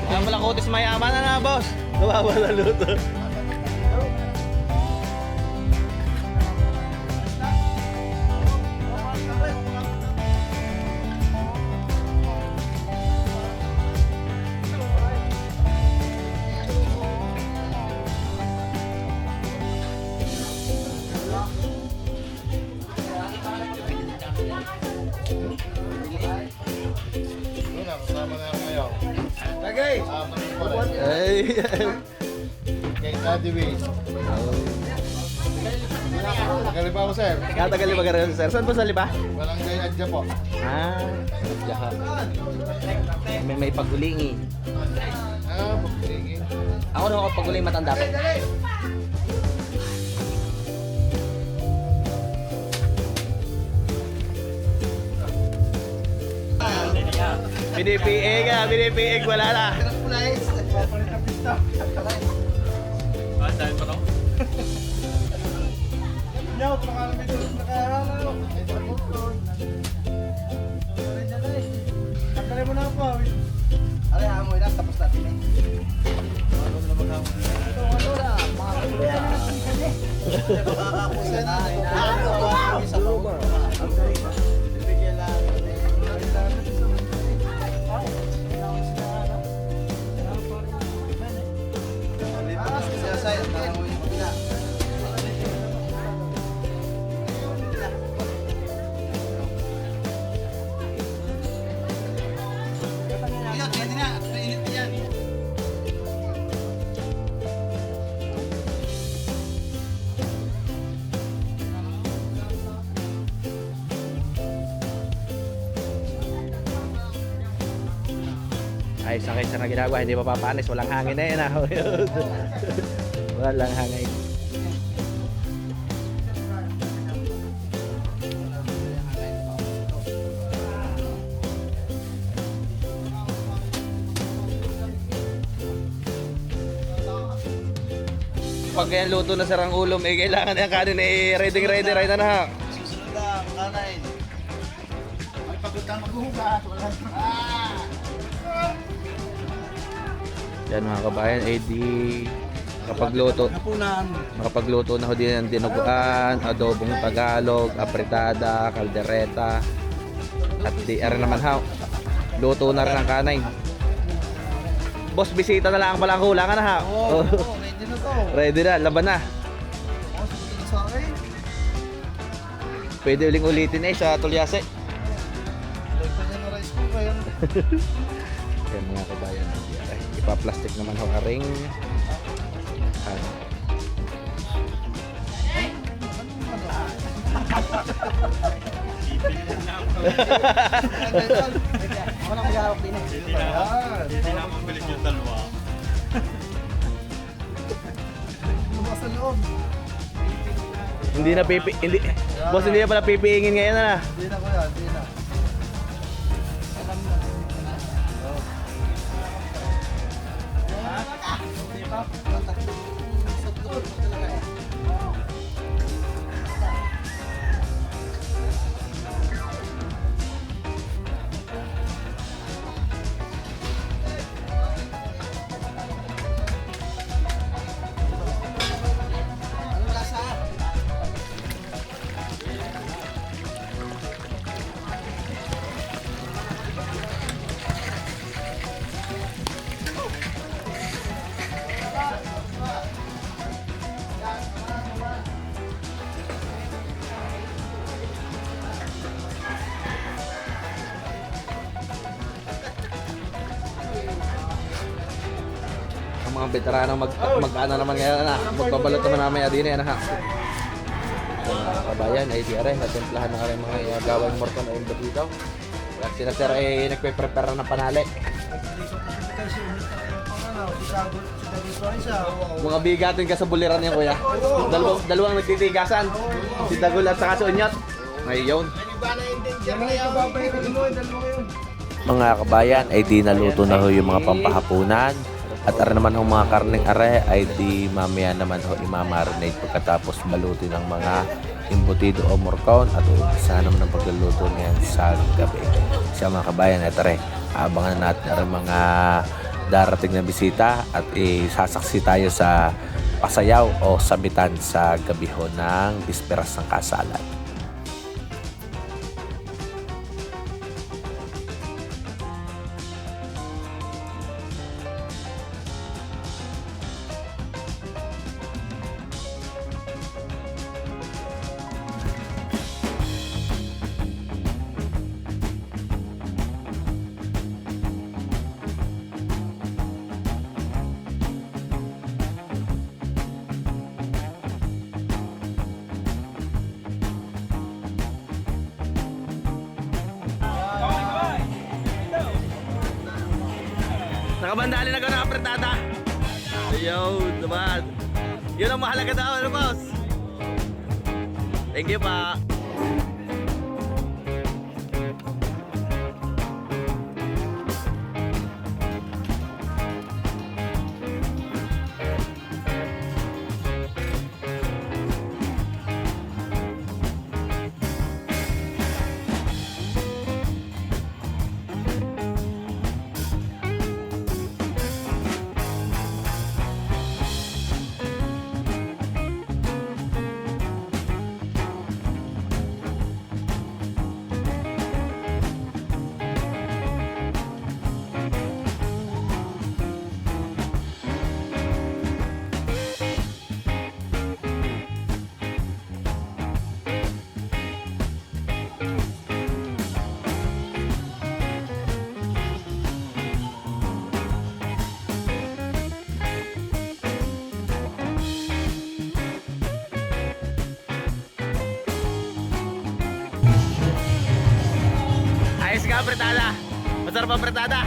Kaya pala kutis mayaman na boss. Nawawa na luto. Yun na, kasama na ngayon. Tagay. Kasama na pala. Ay. Kay Daddy Will. Tagali pa ako, sir. Katagal yung magayon sir. Saan po sa liba? Barangay Adja po. Ah, jaha. May pagulingi. Pagpigil. Ako na ako paguling matanda pa. Pinipiig ah, pinipiig, wala na. Nyaw, pangalan may tulog na kaya. Tanggalin mo na po. Aray, amoy lang. Tapos natin eh. Ay, sakit sa ginagawa, hindi mapapanis, walang hangin na yun ah. Walang hangin. Pag yan luto na sarang ulom, eh kailangan yung kanin eh ready right na na. Susunod na, makanin. Ay, pagod ka maghuhugas. Yan mga kabayan, eh di Makapagluto na ho din ng dinuguan, adobong Tagalog, apritada, kaldereta. At di are naman ha. Luto na rin ang kanay. Boss, bisita na lang pala ang kulangan na ha. Oo, ready na to. Ready na, laban na. Sige sa akin. Pwede uling ulitin eh sa Tulyase. Lagyan na rice cooker. Kaya mga kabayan, ay, ipa-plastic naman ho aring Ako na mag-aarap din eh. Hindi na mabilis yung dalawa. Lumas sa loob. hindi boss, hindi na pala pipiingin ngayon na. Hindi na kuya, hindi na. Ang mga veterano mag-ano naman ngayon na. Magbabalot naman namin din eh ha. Mga kabayan ay di are natimplahan na kami mga gawang morton ay dito. At sila sir ay nagpe-prepare ng panali. Mga bigatin ka sa buliran niya kuya. Dalawang nagtitigasan. Si Dagul at saka si Unyot. Ngayon. Mga kabayan ay di naluto na ho yung mga pampahapunan. At ara naman ho mga karneng are ay di mamaya naman ho imamarinate pagkatapos balutin ng mga imbutido o morcon at umpisa naman ang pagluluto niyan sa gabi. Siya mga kabayan at are abangan natin ang mga darating na bisita at isasaksi tayo sa pasayaw o sabitan sa gabi ho ng bisperas ng kasalan. Nakabandali na ko ng apretada. Ayun, naman. Yun ang mahalaga daw, ano boss? Thank you pa. Ayos ka, apretada. Masarap ang apretada.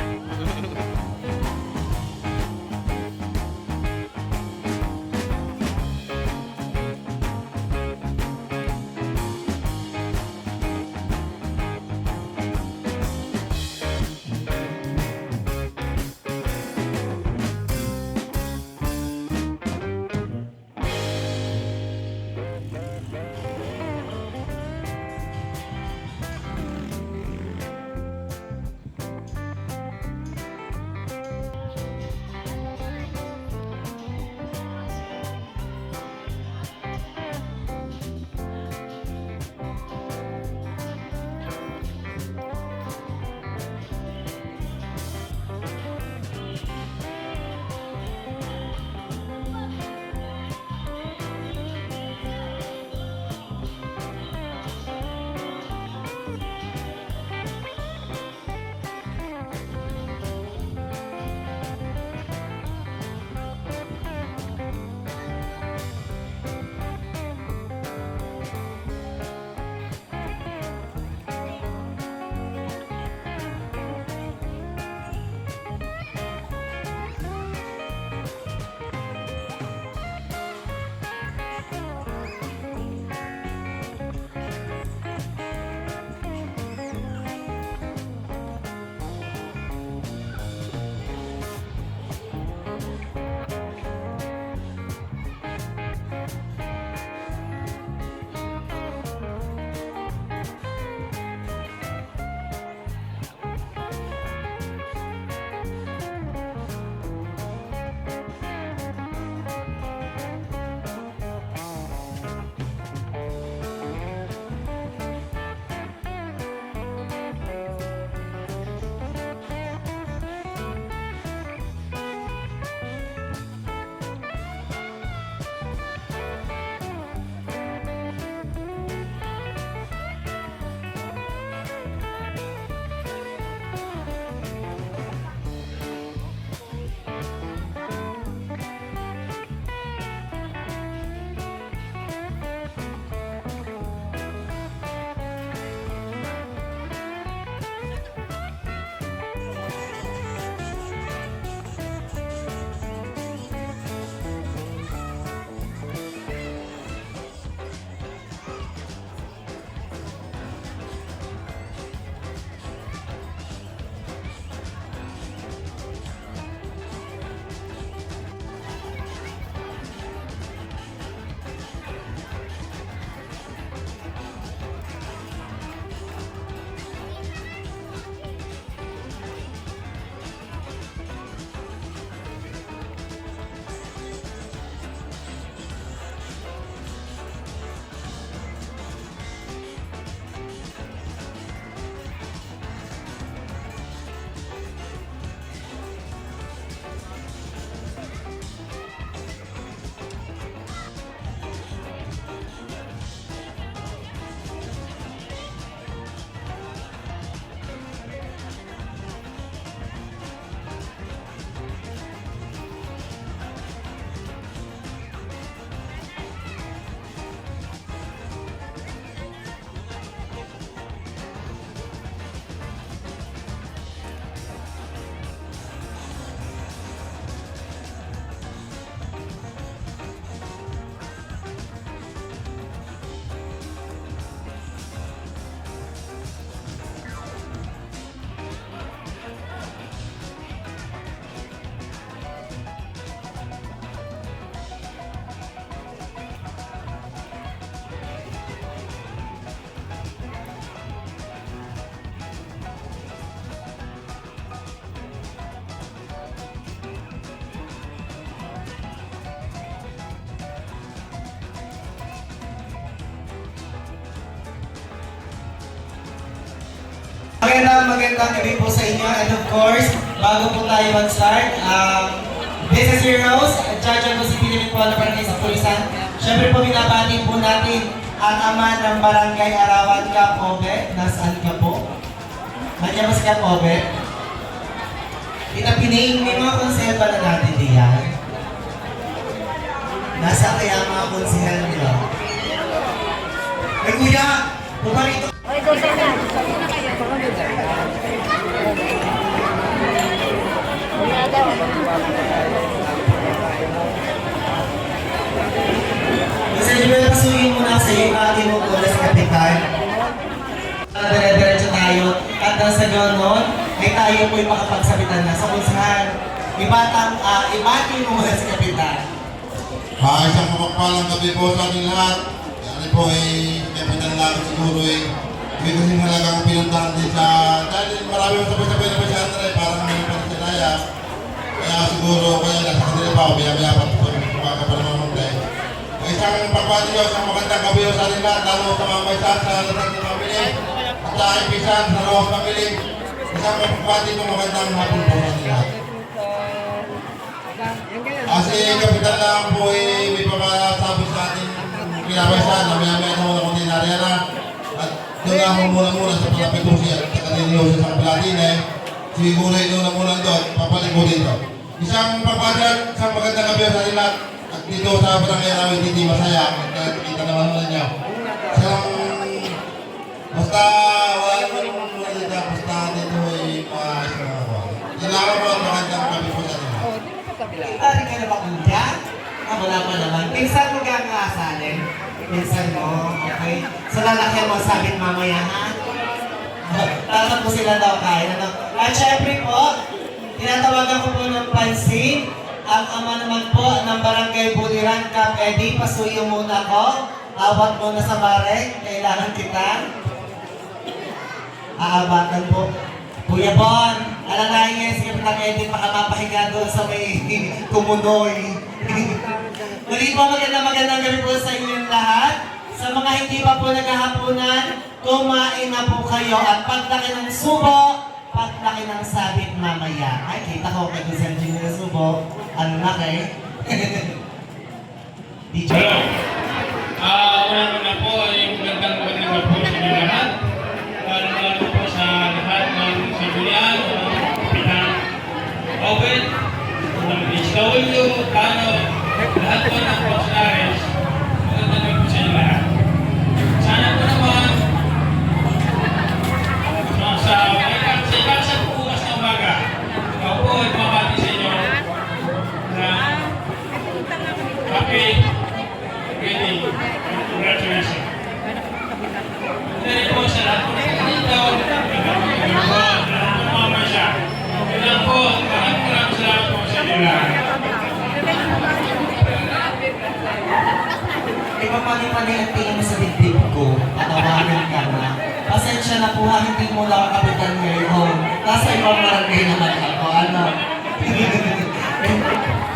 magandang gabi po sa inyo. And of course, bago po tayo mag-start, this is your host, Judge po si Pilipinas po na Barangay sa Tulisan. Siyempre po, binabati po natin ang ama ng Barangay Arawan Ka, Obe. Nasaan ka po? Manyamas ka, Obe. Pinapinayin may mga konselba na natin diyan. Nasa kaya mga konsehal nila? Ay kuya, bumalik ito. Oy, doon sa na. Kasi di ba pasuyin muna sa iyo ating mo muna sa kapitan? Dire-diretso tayo at nang sa gano'n ay tayo po'y makapagsabitan na sa kunsahan. Ibati mo muna sa kapitan. Isang mapagpalang gabi po sa ating lahat. Yan po ay kapitan lang siguro ay may kasing halagang pinuntahan din sa... Dahil marami yung sabay-sabay na masyadong na parang may panasinaya. Kaya siguro kaya nasa kanila pa, biyabaya pa ito kumaka pa naman muna. Isang pagbati nyo, isang magandang gabi sa ating lahat, lalo sa mga may sa lahat ng pamilya at sa aking pisan sa loob pamilya. Isang pagbati nyo, magandang hapon po sa ating lahat. Kasi kapitan lang po may pamasabi sa ating kinabaysan na may na muna kundi nariyan na at doon ako muna sa palapit po siya at kaniliyo siya sa kapilatin siguro ito na muna doon, papalik mo dito. Isang pagpadat, isang magandang gabi sa ating lahat at dito sa barangay namin hindi masaya at kita naman muna niyo. Isang basta wala naman muna dito, basta dito ay mga isang ako. Ilangan mo ang magandang gabi po sa ating lahat. Tari ka na ba kuya? Wala pa naman. Pinsan mo kaya nga asalin? Pinsan mo, okay. So lalaki mo, sabit mamaya ha? Tama po sila daw kaya. At syempre po, tinatawagan ko po ng pansin. Ang ama naman po ng Barangay Buliran, Kap Eddie, pasuyo muna ko. Awat muna sa bareng, kailangan kita. Aabatan po. Kuya Bon, alalayan si Kapitang Eddie, baka mapahiga doon sa may kumunoy. Muli po magandang gabi po sa inyong lahat. Sa mga hindi pa po naghahaponan, kumain na po kayo at paglaki ng subo, paglaki ng sabit mamaya. Ay, kita ko kay Gusan Jing na subo. Ano na kay? DJ. Una po ay magandang gabi po sa inyo lahat. Lalo po sa lahat ng Sibuyan, Pinang, Owen, ng HW, Tano, lahat po ng funcionaries. Magandang gabi po sa inyo lahat. Sana po naman sa ikasang bukas ng umaga, ako po ay pumabati sa inyo na happy wedding. Congratulations. Dahil po sa lahat po ng taon, mama siya. Ilan po, maraming salamat po sa inyo lahat. Ipapali-pali ang tingin mo sa dibdib ko at awarin ka na. Pasensya na po ha, hindi mo lang kapitan ngayon. Nasa ibang barangay naman ako, ano?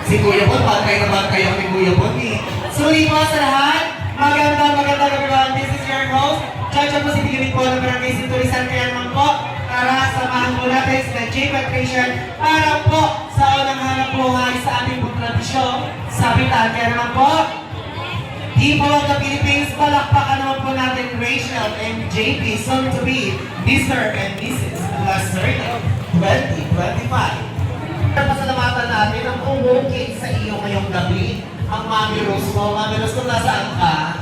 Si Kuya Bon, pantay naman kayo ni Kuya Bon eh. Suli po sa lahat, magandang everyone. This is your host, Judge po si Pilipinas po ng Barangay Sintulisan. Kaya naman po, para samahan po natin sa J. Patrician para po sa unang hanap buhay sa ating tradisyon sa Bitan. Kaya naman po, People of the Philippines, palakpakan naman po natin Rachel and JP, soon to be Mr. and Mrs. Lacerda 2025. Pasalamatan natin ang umukit sa iyo ngayong gabi, ang Mami Rose mo. Mami Rose, kung nasaan ka?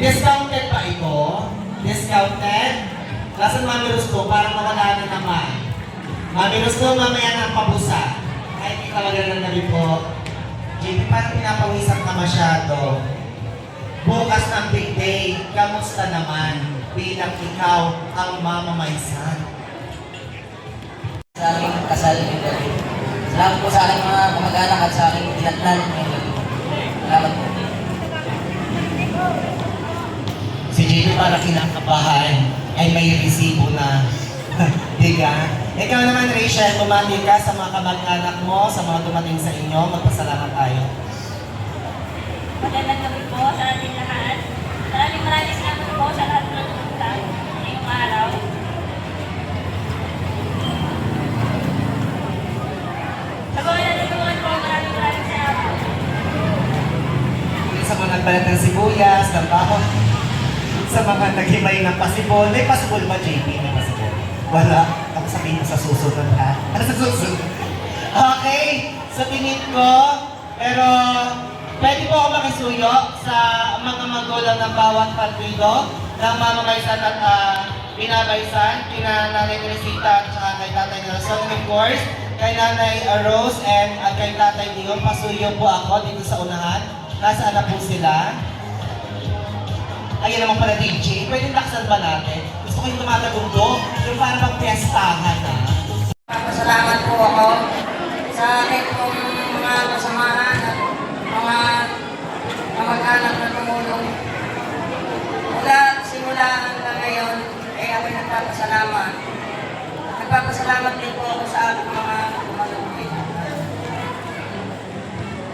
Discounted pa ito? Discounted? Nasaan Mami Rose ko? Parang mawala na naman. Mami Rose ko, mamaya na ang pabusa. Kahit hindi talaga ng gabi po. JP, parang pinapawisan ka masyado. Bukas ng big day, kamusta naman bilang ikaw ang mamamaysan? Sa aking kasal ng gabi. Salamat po sa aking mga kamag-anak at sa aking tinatnan ng gabi. Salamat po. Si JP para kinakabahan ay may resibo na. Diga? Ikaw naman Rachel, bumati ka sa mga kamag-anak mo, sa mga dumating sa inyo, magpasalamat tayo. Magandang gabi po sa ating lahat. Maraming salamat po sa lahat ng pumunta ngayong araw. nagbalat ng sibuyas, ng bawang, sa mga naghimay ng pasibol. May pasibol ba, JP? May pasibol? Wala. Ako sabihin mo sa susunod, ha? Ano sa susunod? Okay, sa tingin ko, pero pwede po ako makisuyo sa mga magulang ng bawat partido ng mamamaysan at binabaysan, kina Nanay Teresita at saka kay Tatay Nelson, and of course, kay Nanay Rose and kay Tatay Dion. Pasuyo po ako dito sa unahan. Nasaan na po sila? Ayun naman pala, DJ. Pwede taksan ba natin? Gusto ko yung tumatagundo, yung parang magpiestahan na. Pasalamat po ako sa akin pong mga kasamahan at mga kamag-anak na tumulong. Simula hanggang ngayon, ay ako nagpapasalamat. Nagpapasalamat din po ako sa aking mga tumulong.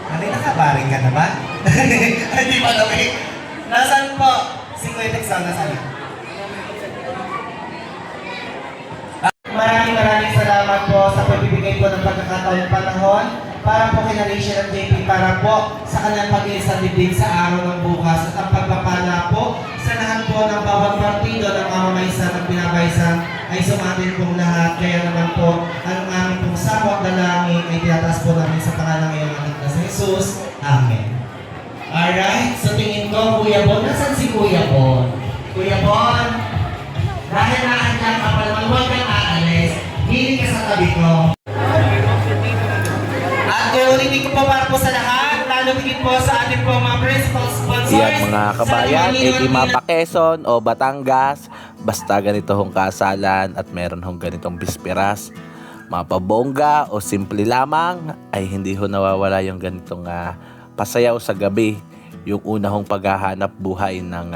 Ay, nakabaring ka naman? Hindi pa namin. Nasaan po? Si Kuya Texan, nasaan? Maraming salamat po sa pagbibigay po ng pagkakataon panahon para po kina Rachel at JP para po sa kanilang pag-iisang dibdib sa araw ng bukas at ang pagpapala po sa lahat po ng bawat partido ng mamamaysan at binabaysan ay sumatin pong lahat. Kaya naman po ang aming pong sabot dalangin ay tinataas po namin sa pangalan ngayon ng ating na sa Jesus. Amen. Alright, so tingin ko, Kuya Bon, nasan si Kuya Bon? Kuya Bon, dahil naandyan ka pa naman, huwag kang aalis. Hiling ka sa tabi ko. At ulitin ko po para po sa lahat, lalo tingin po sa ating po mga principal sponsors. Yan mga kabayan, di mapa Quezon o Batangas, basta ganito hong kasalan at meron hong ganitong bisperas, mapabongga o simple lamang, ay hindi ho nawawala yung ganitong pasayaw sa gabi, yung una hong paghahanap buhay ng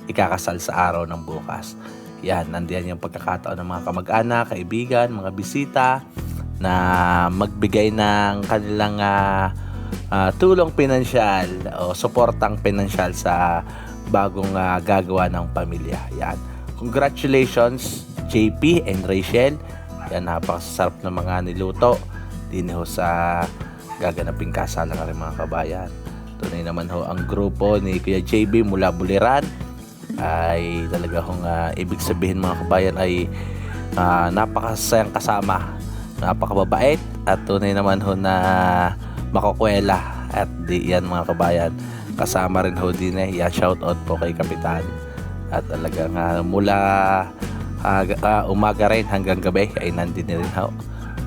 ikakasal sa araw ng bukas. Yan, nandiyan yung pagkakataon ng mga kamag-anak, kaibigan, mga bisita na magbigay ng kanilang tulong pinansyal o suportang pinansyal sa bagong gagawa ng pamilya. Yan. Congratulations JP and Rachel. Yan, napakasarap ng mga niluto din ho sa gaganaping kasalan ng mga kabayan. Tunay naman ho ang grupo ni Kuya JB mula Buliran ay talaga hong ibig sabihin mga kabayan ay napakasayang kasama, napakababait at tunay naman ho na makukwela at di yan mga kabayan. Kasama rin ho din shout out po kay Kapitan at talagang mula umaga rin hanggang gabi ay nandito rin ho.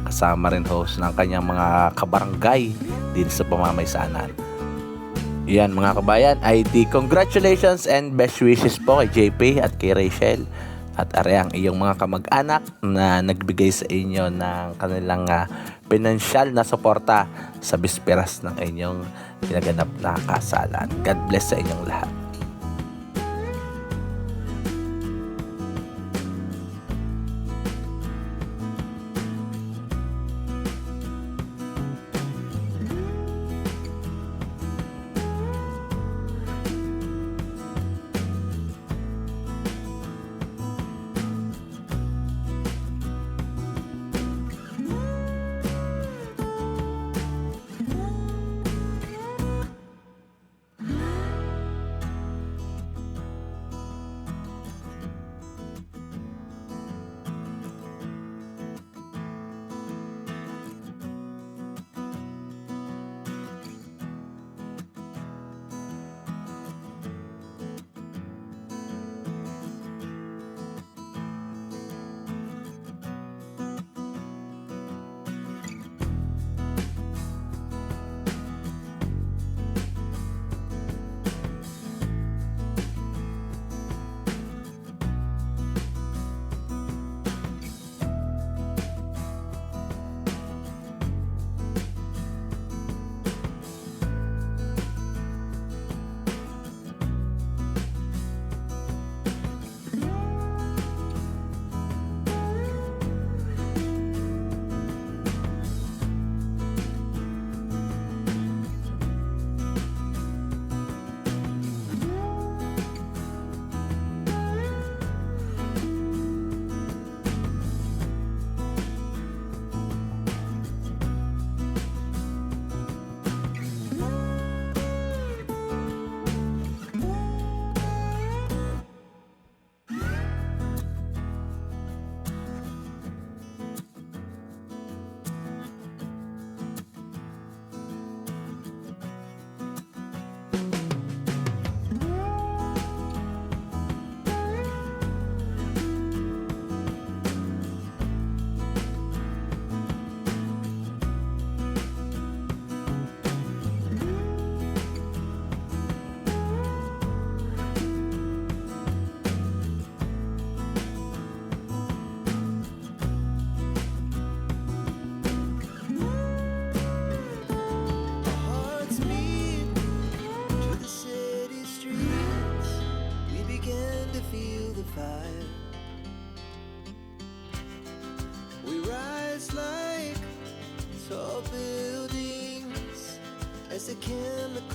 Kasama rin host ng kanyang mga kabarangay din sa pamamaysanan. Yan mga kabayan, ay di congratulations and best wishes po kay JP at kay Rachel at ang iyong mga kamag-anak na nagbigay sa inyo ng kanilang pinansyal na suporta sa bisperas ng inyong ginaganap na kasalan. God bless sa inyong lahat.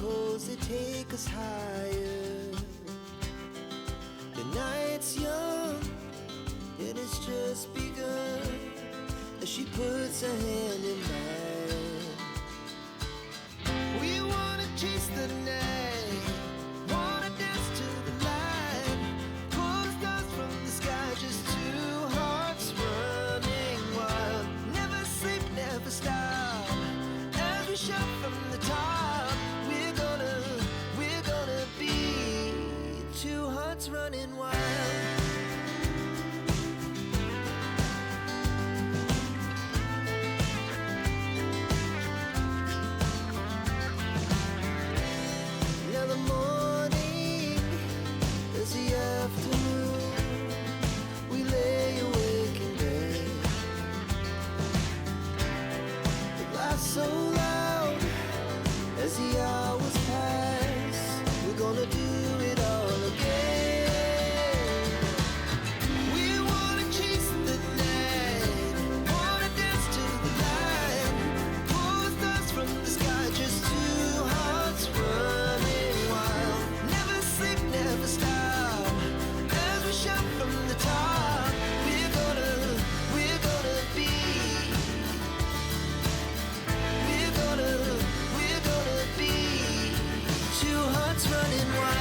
chemicals that take us higher. The night's young and it's just begun as she puts her hand in mine. We wanna chase the night, wanna dance to the light, pull the stars from the sky, just two hearts running wild. Never sleep, never stop, as we shout from the top. We're gonna be two hearts running wild. Now the morning is the afternoon. We lay awake in bed. The laughs so loud as the hours pass. We're gonna do it all again. We wanna chase the night, wanna dance to the light, pull the stars from the sky, just two hearts running wild. Never sleep, never stop, as we shout from the top. We're gonna be, we're gonna be two hearts running wild.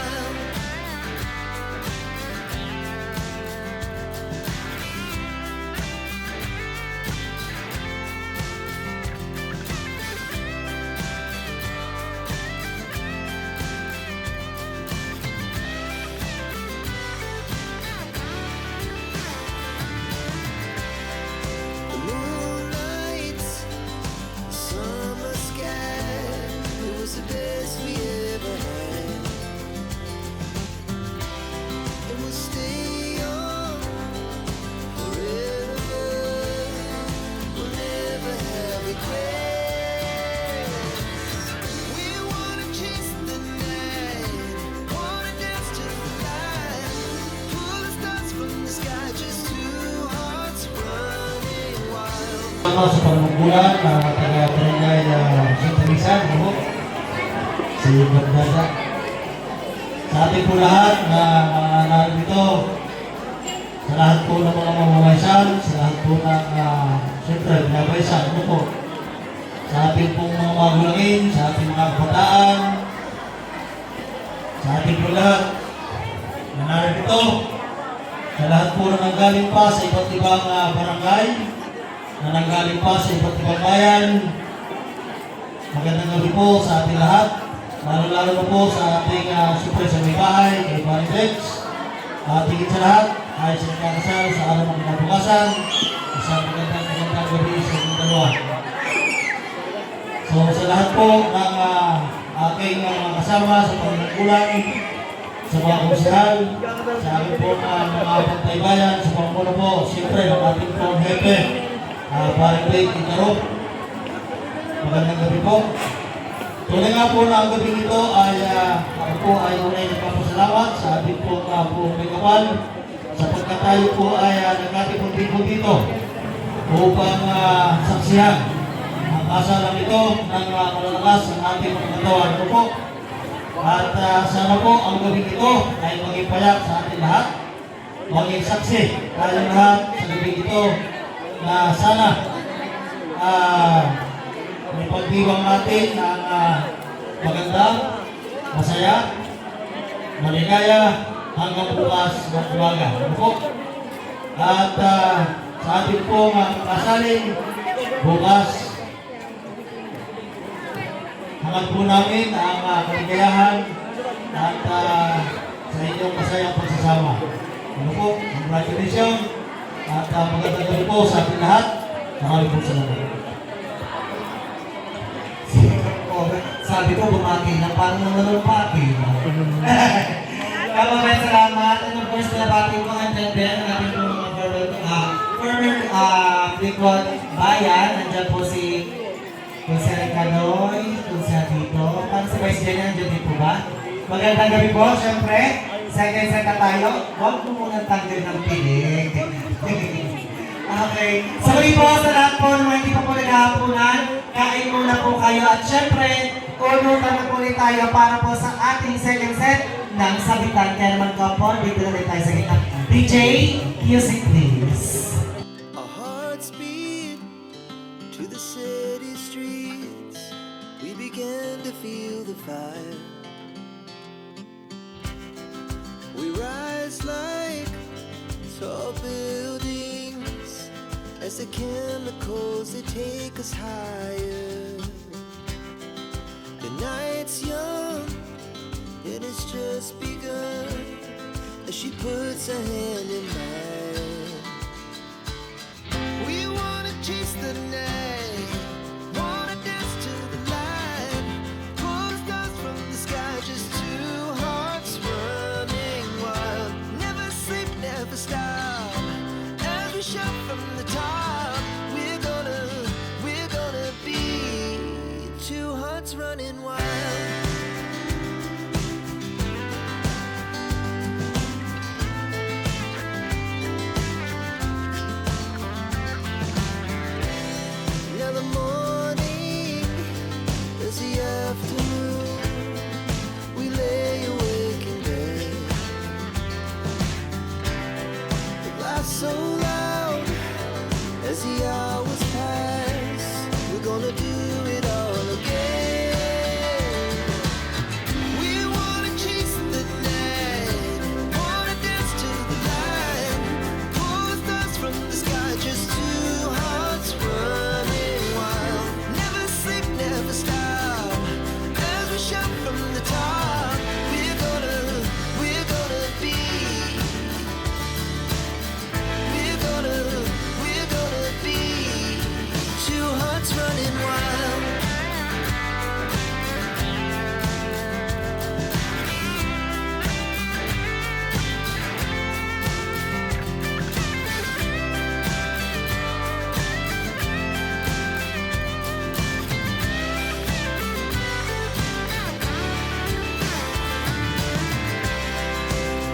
The moonlight, the summer sky, it was the best we ever had. And we'll stay young forever. We'll never have regrets. We wanna chase the night, wanna dance to the light, pull the stars from the sky, just two hearts running wild. Ako sa pagmungkulan na taga-Barangay St. Teresa, ano? Si Bagdada. Sa ating po lahat na narito, sa lahat po ng mga mamamayan, sa lahat po ng siyempre, binabaysan, ano po? Sa ating pong mga magulangin, sa ating mga kabataan, sa ating po lahat na narito, sa lahat po na nanggaling pa sa iba't ibang barangay, na nanggaling pa sa iba't ibang bayan. Magandang gabi po sa ating lahat, lalo-lalo na po sa ating super sa may bahay, kay Baritex. At higit sa lahat, ay sa nagkakasal sa araw ng kinabukasan. Isang magandang gabi sa inyong dalawa. So sa lahat po ng aking mga kasama sa pagmungkulan, sa mga komisyal, sa aking po mga pantaybayan, sa pangmuna po, siyempre, ng ating pong hepe, Barangay Itarop. Magandang gabi po. Tunay nga po na ang gabi nito ay ako po ay unay nagpapasalamat sa ating pong buong may kapal sapagkat tayo po ay nagkatipon din po dito upang saksihan ang kasalang ito ng malalakas ng ating mga katawan. Ano po? At sana po ang gabi ito ay maging payak sa ating lahat, maging saksi tayo lahat sa gabi ito na sana may pagdiwang natin ng maganda, masaya, maligaya hanggang bukas ng umaga. Ano po? At sa ating pong kasaling bukas, hanggang po namin ang kaligayahan at sa inyong masayang pagsasama. Ano po? Congratulations at magandang gabi po sa ating lahat. Maraming po salamat. Sabi ko, bumati na parang nangalumpati. Maraming salamat. And of course, nabati ko ang tender ng ating former Bicol Bayan. Nandiyan po si Jose Canoy, Jose Dito. Para sa Vice General, nandiyan din po ba? Magandang gabi po, syempre. Second tayo. Huwag po muna tanggal ng pilig. Okay. So, muli po sa lahat po, naman hindi pa po naghahaponan, kain muna po kayo. At syempre, Unutan na po ulit tayo para po sa ating second set ng sabitan. Kaya naman kapon, dito na rin tayo sa gitna. DJ, music please. Our hearts beat to the city streets. We began to feel the fire. We rise like tall buildings as the chemicals they take us higher. The night's young and it's just begun as she puts her hand in mine. We wanna chase the night, wanna dance to the light, pull stars from the sky, just two hearts running wild. Never sleep, never stop, as we shout from the top. We're gonna be two hearts running wild. Now the morning is the afternoon. We lay awake in bed. The laughs so loud as the hours pass. We're gonna do it all again. We wanna chase the night, wanna dance to the light, pull stars from the sky, just two hearts running wild. Never sleep, never stop, as we shout from the top. We're gonna be, we're gonna be two hearts running wild.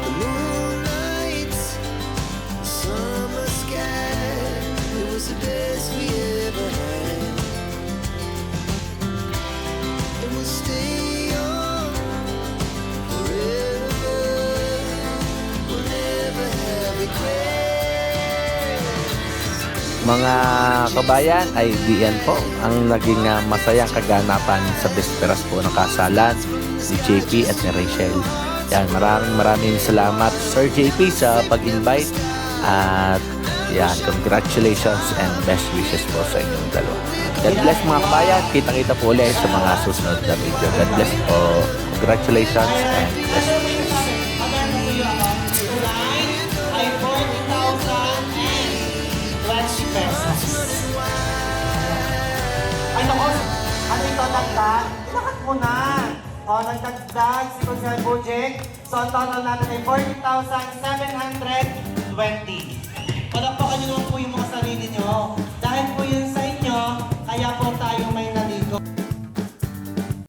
The moonlight, the summer sky, it was the best we ever had. And we'll stay on forever. We'll never have regrets. Mga kabayan, ay diyan po ang naging masayang kaganapan sa bisperas po ng kasalan ni JP at ni Rachel. Yan, maraming salamat Sir JP sa pag-invite at yan, congratulations and best wishes po sa inyong dalawa. God bless mga kabayan, kita-kita po ulit sa mga susunod na video. God bless po, congratulations and best wishes. Ay 40,020 pesos. Ay naku, ano ito dagdag? Ilakat mo na. O, nagdagdag si Consuel Bujik. So, ang total natin ay 40,720. Palakpakan nyo naman po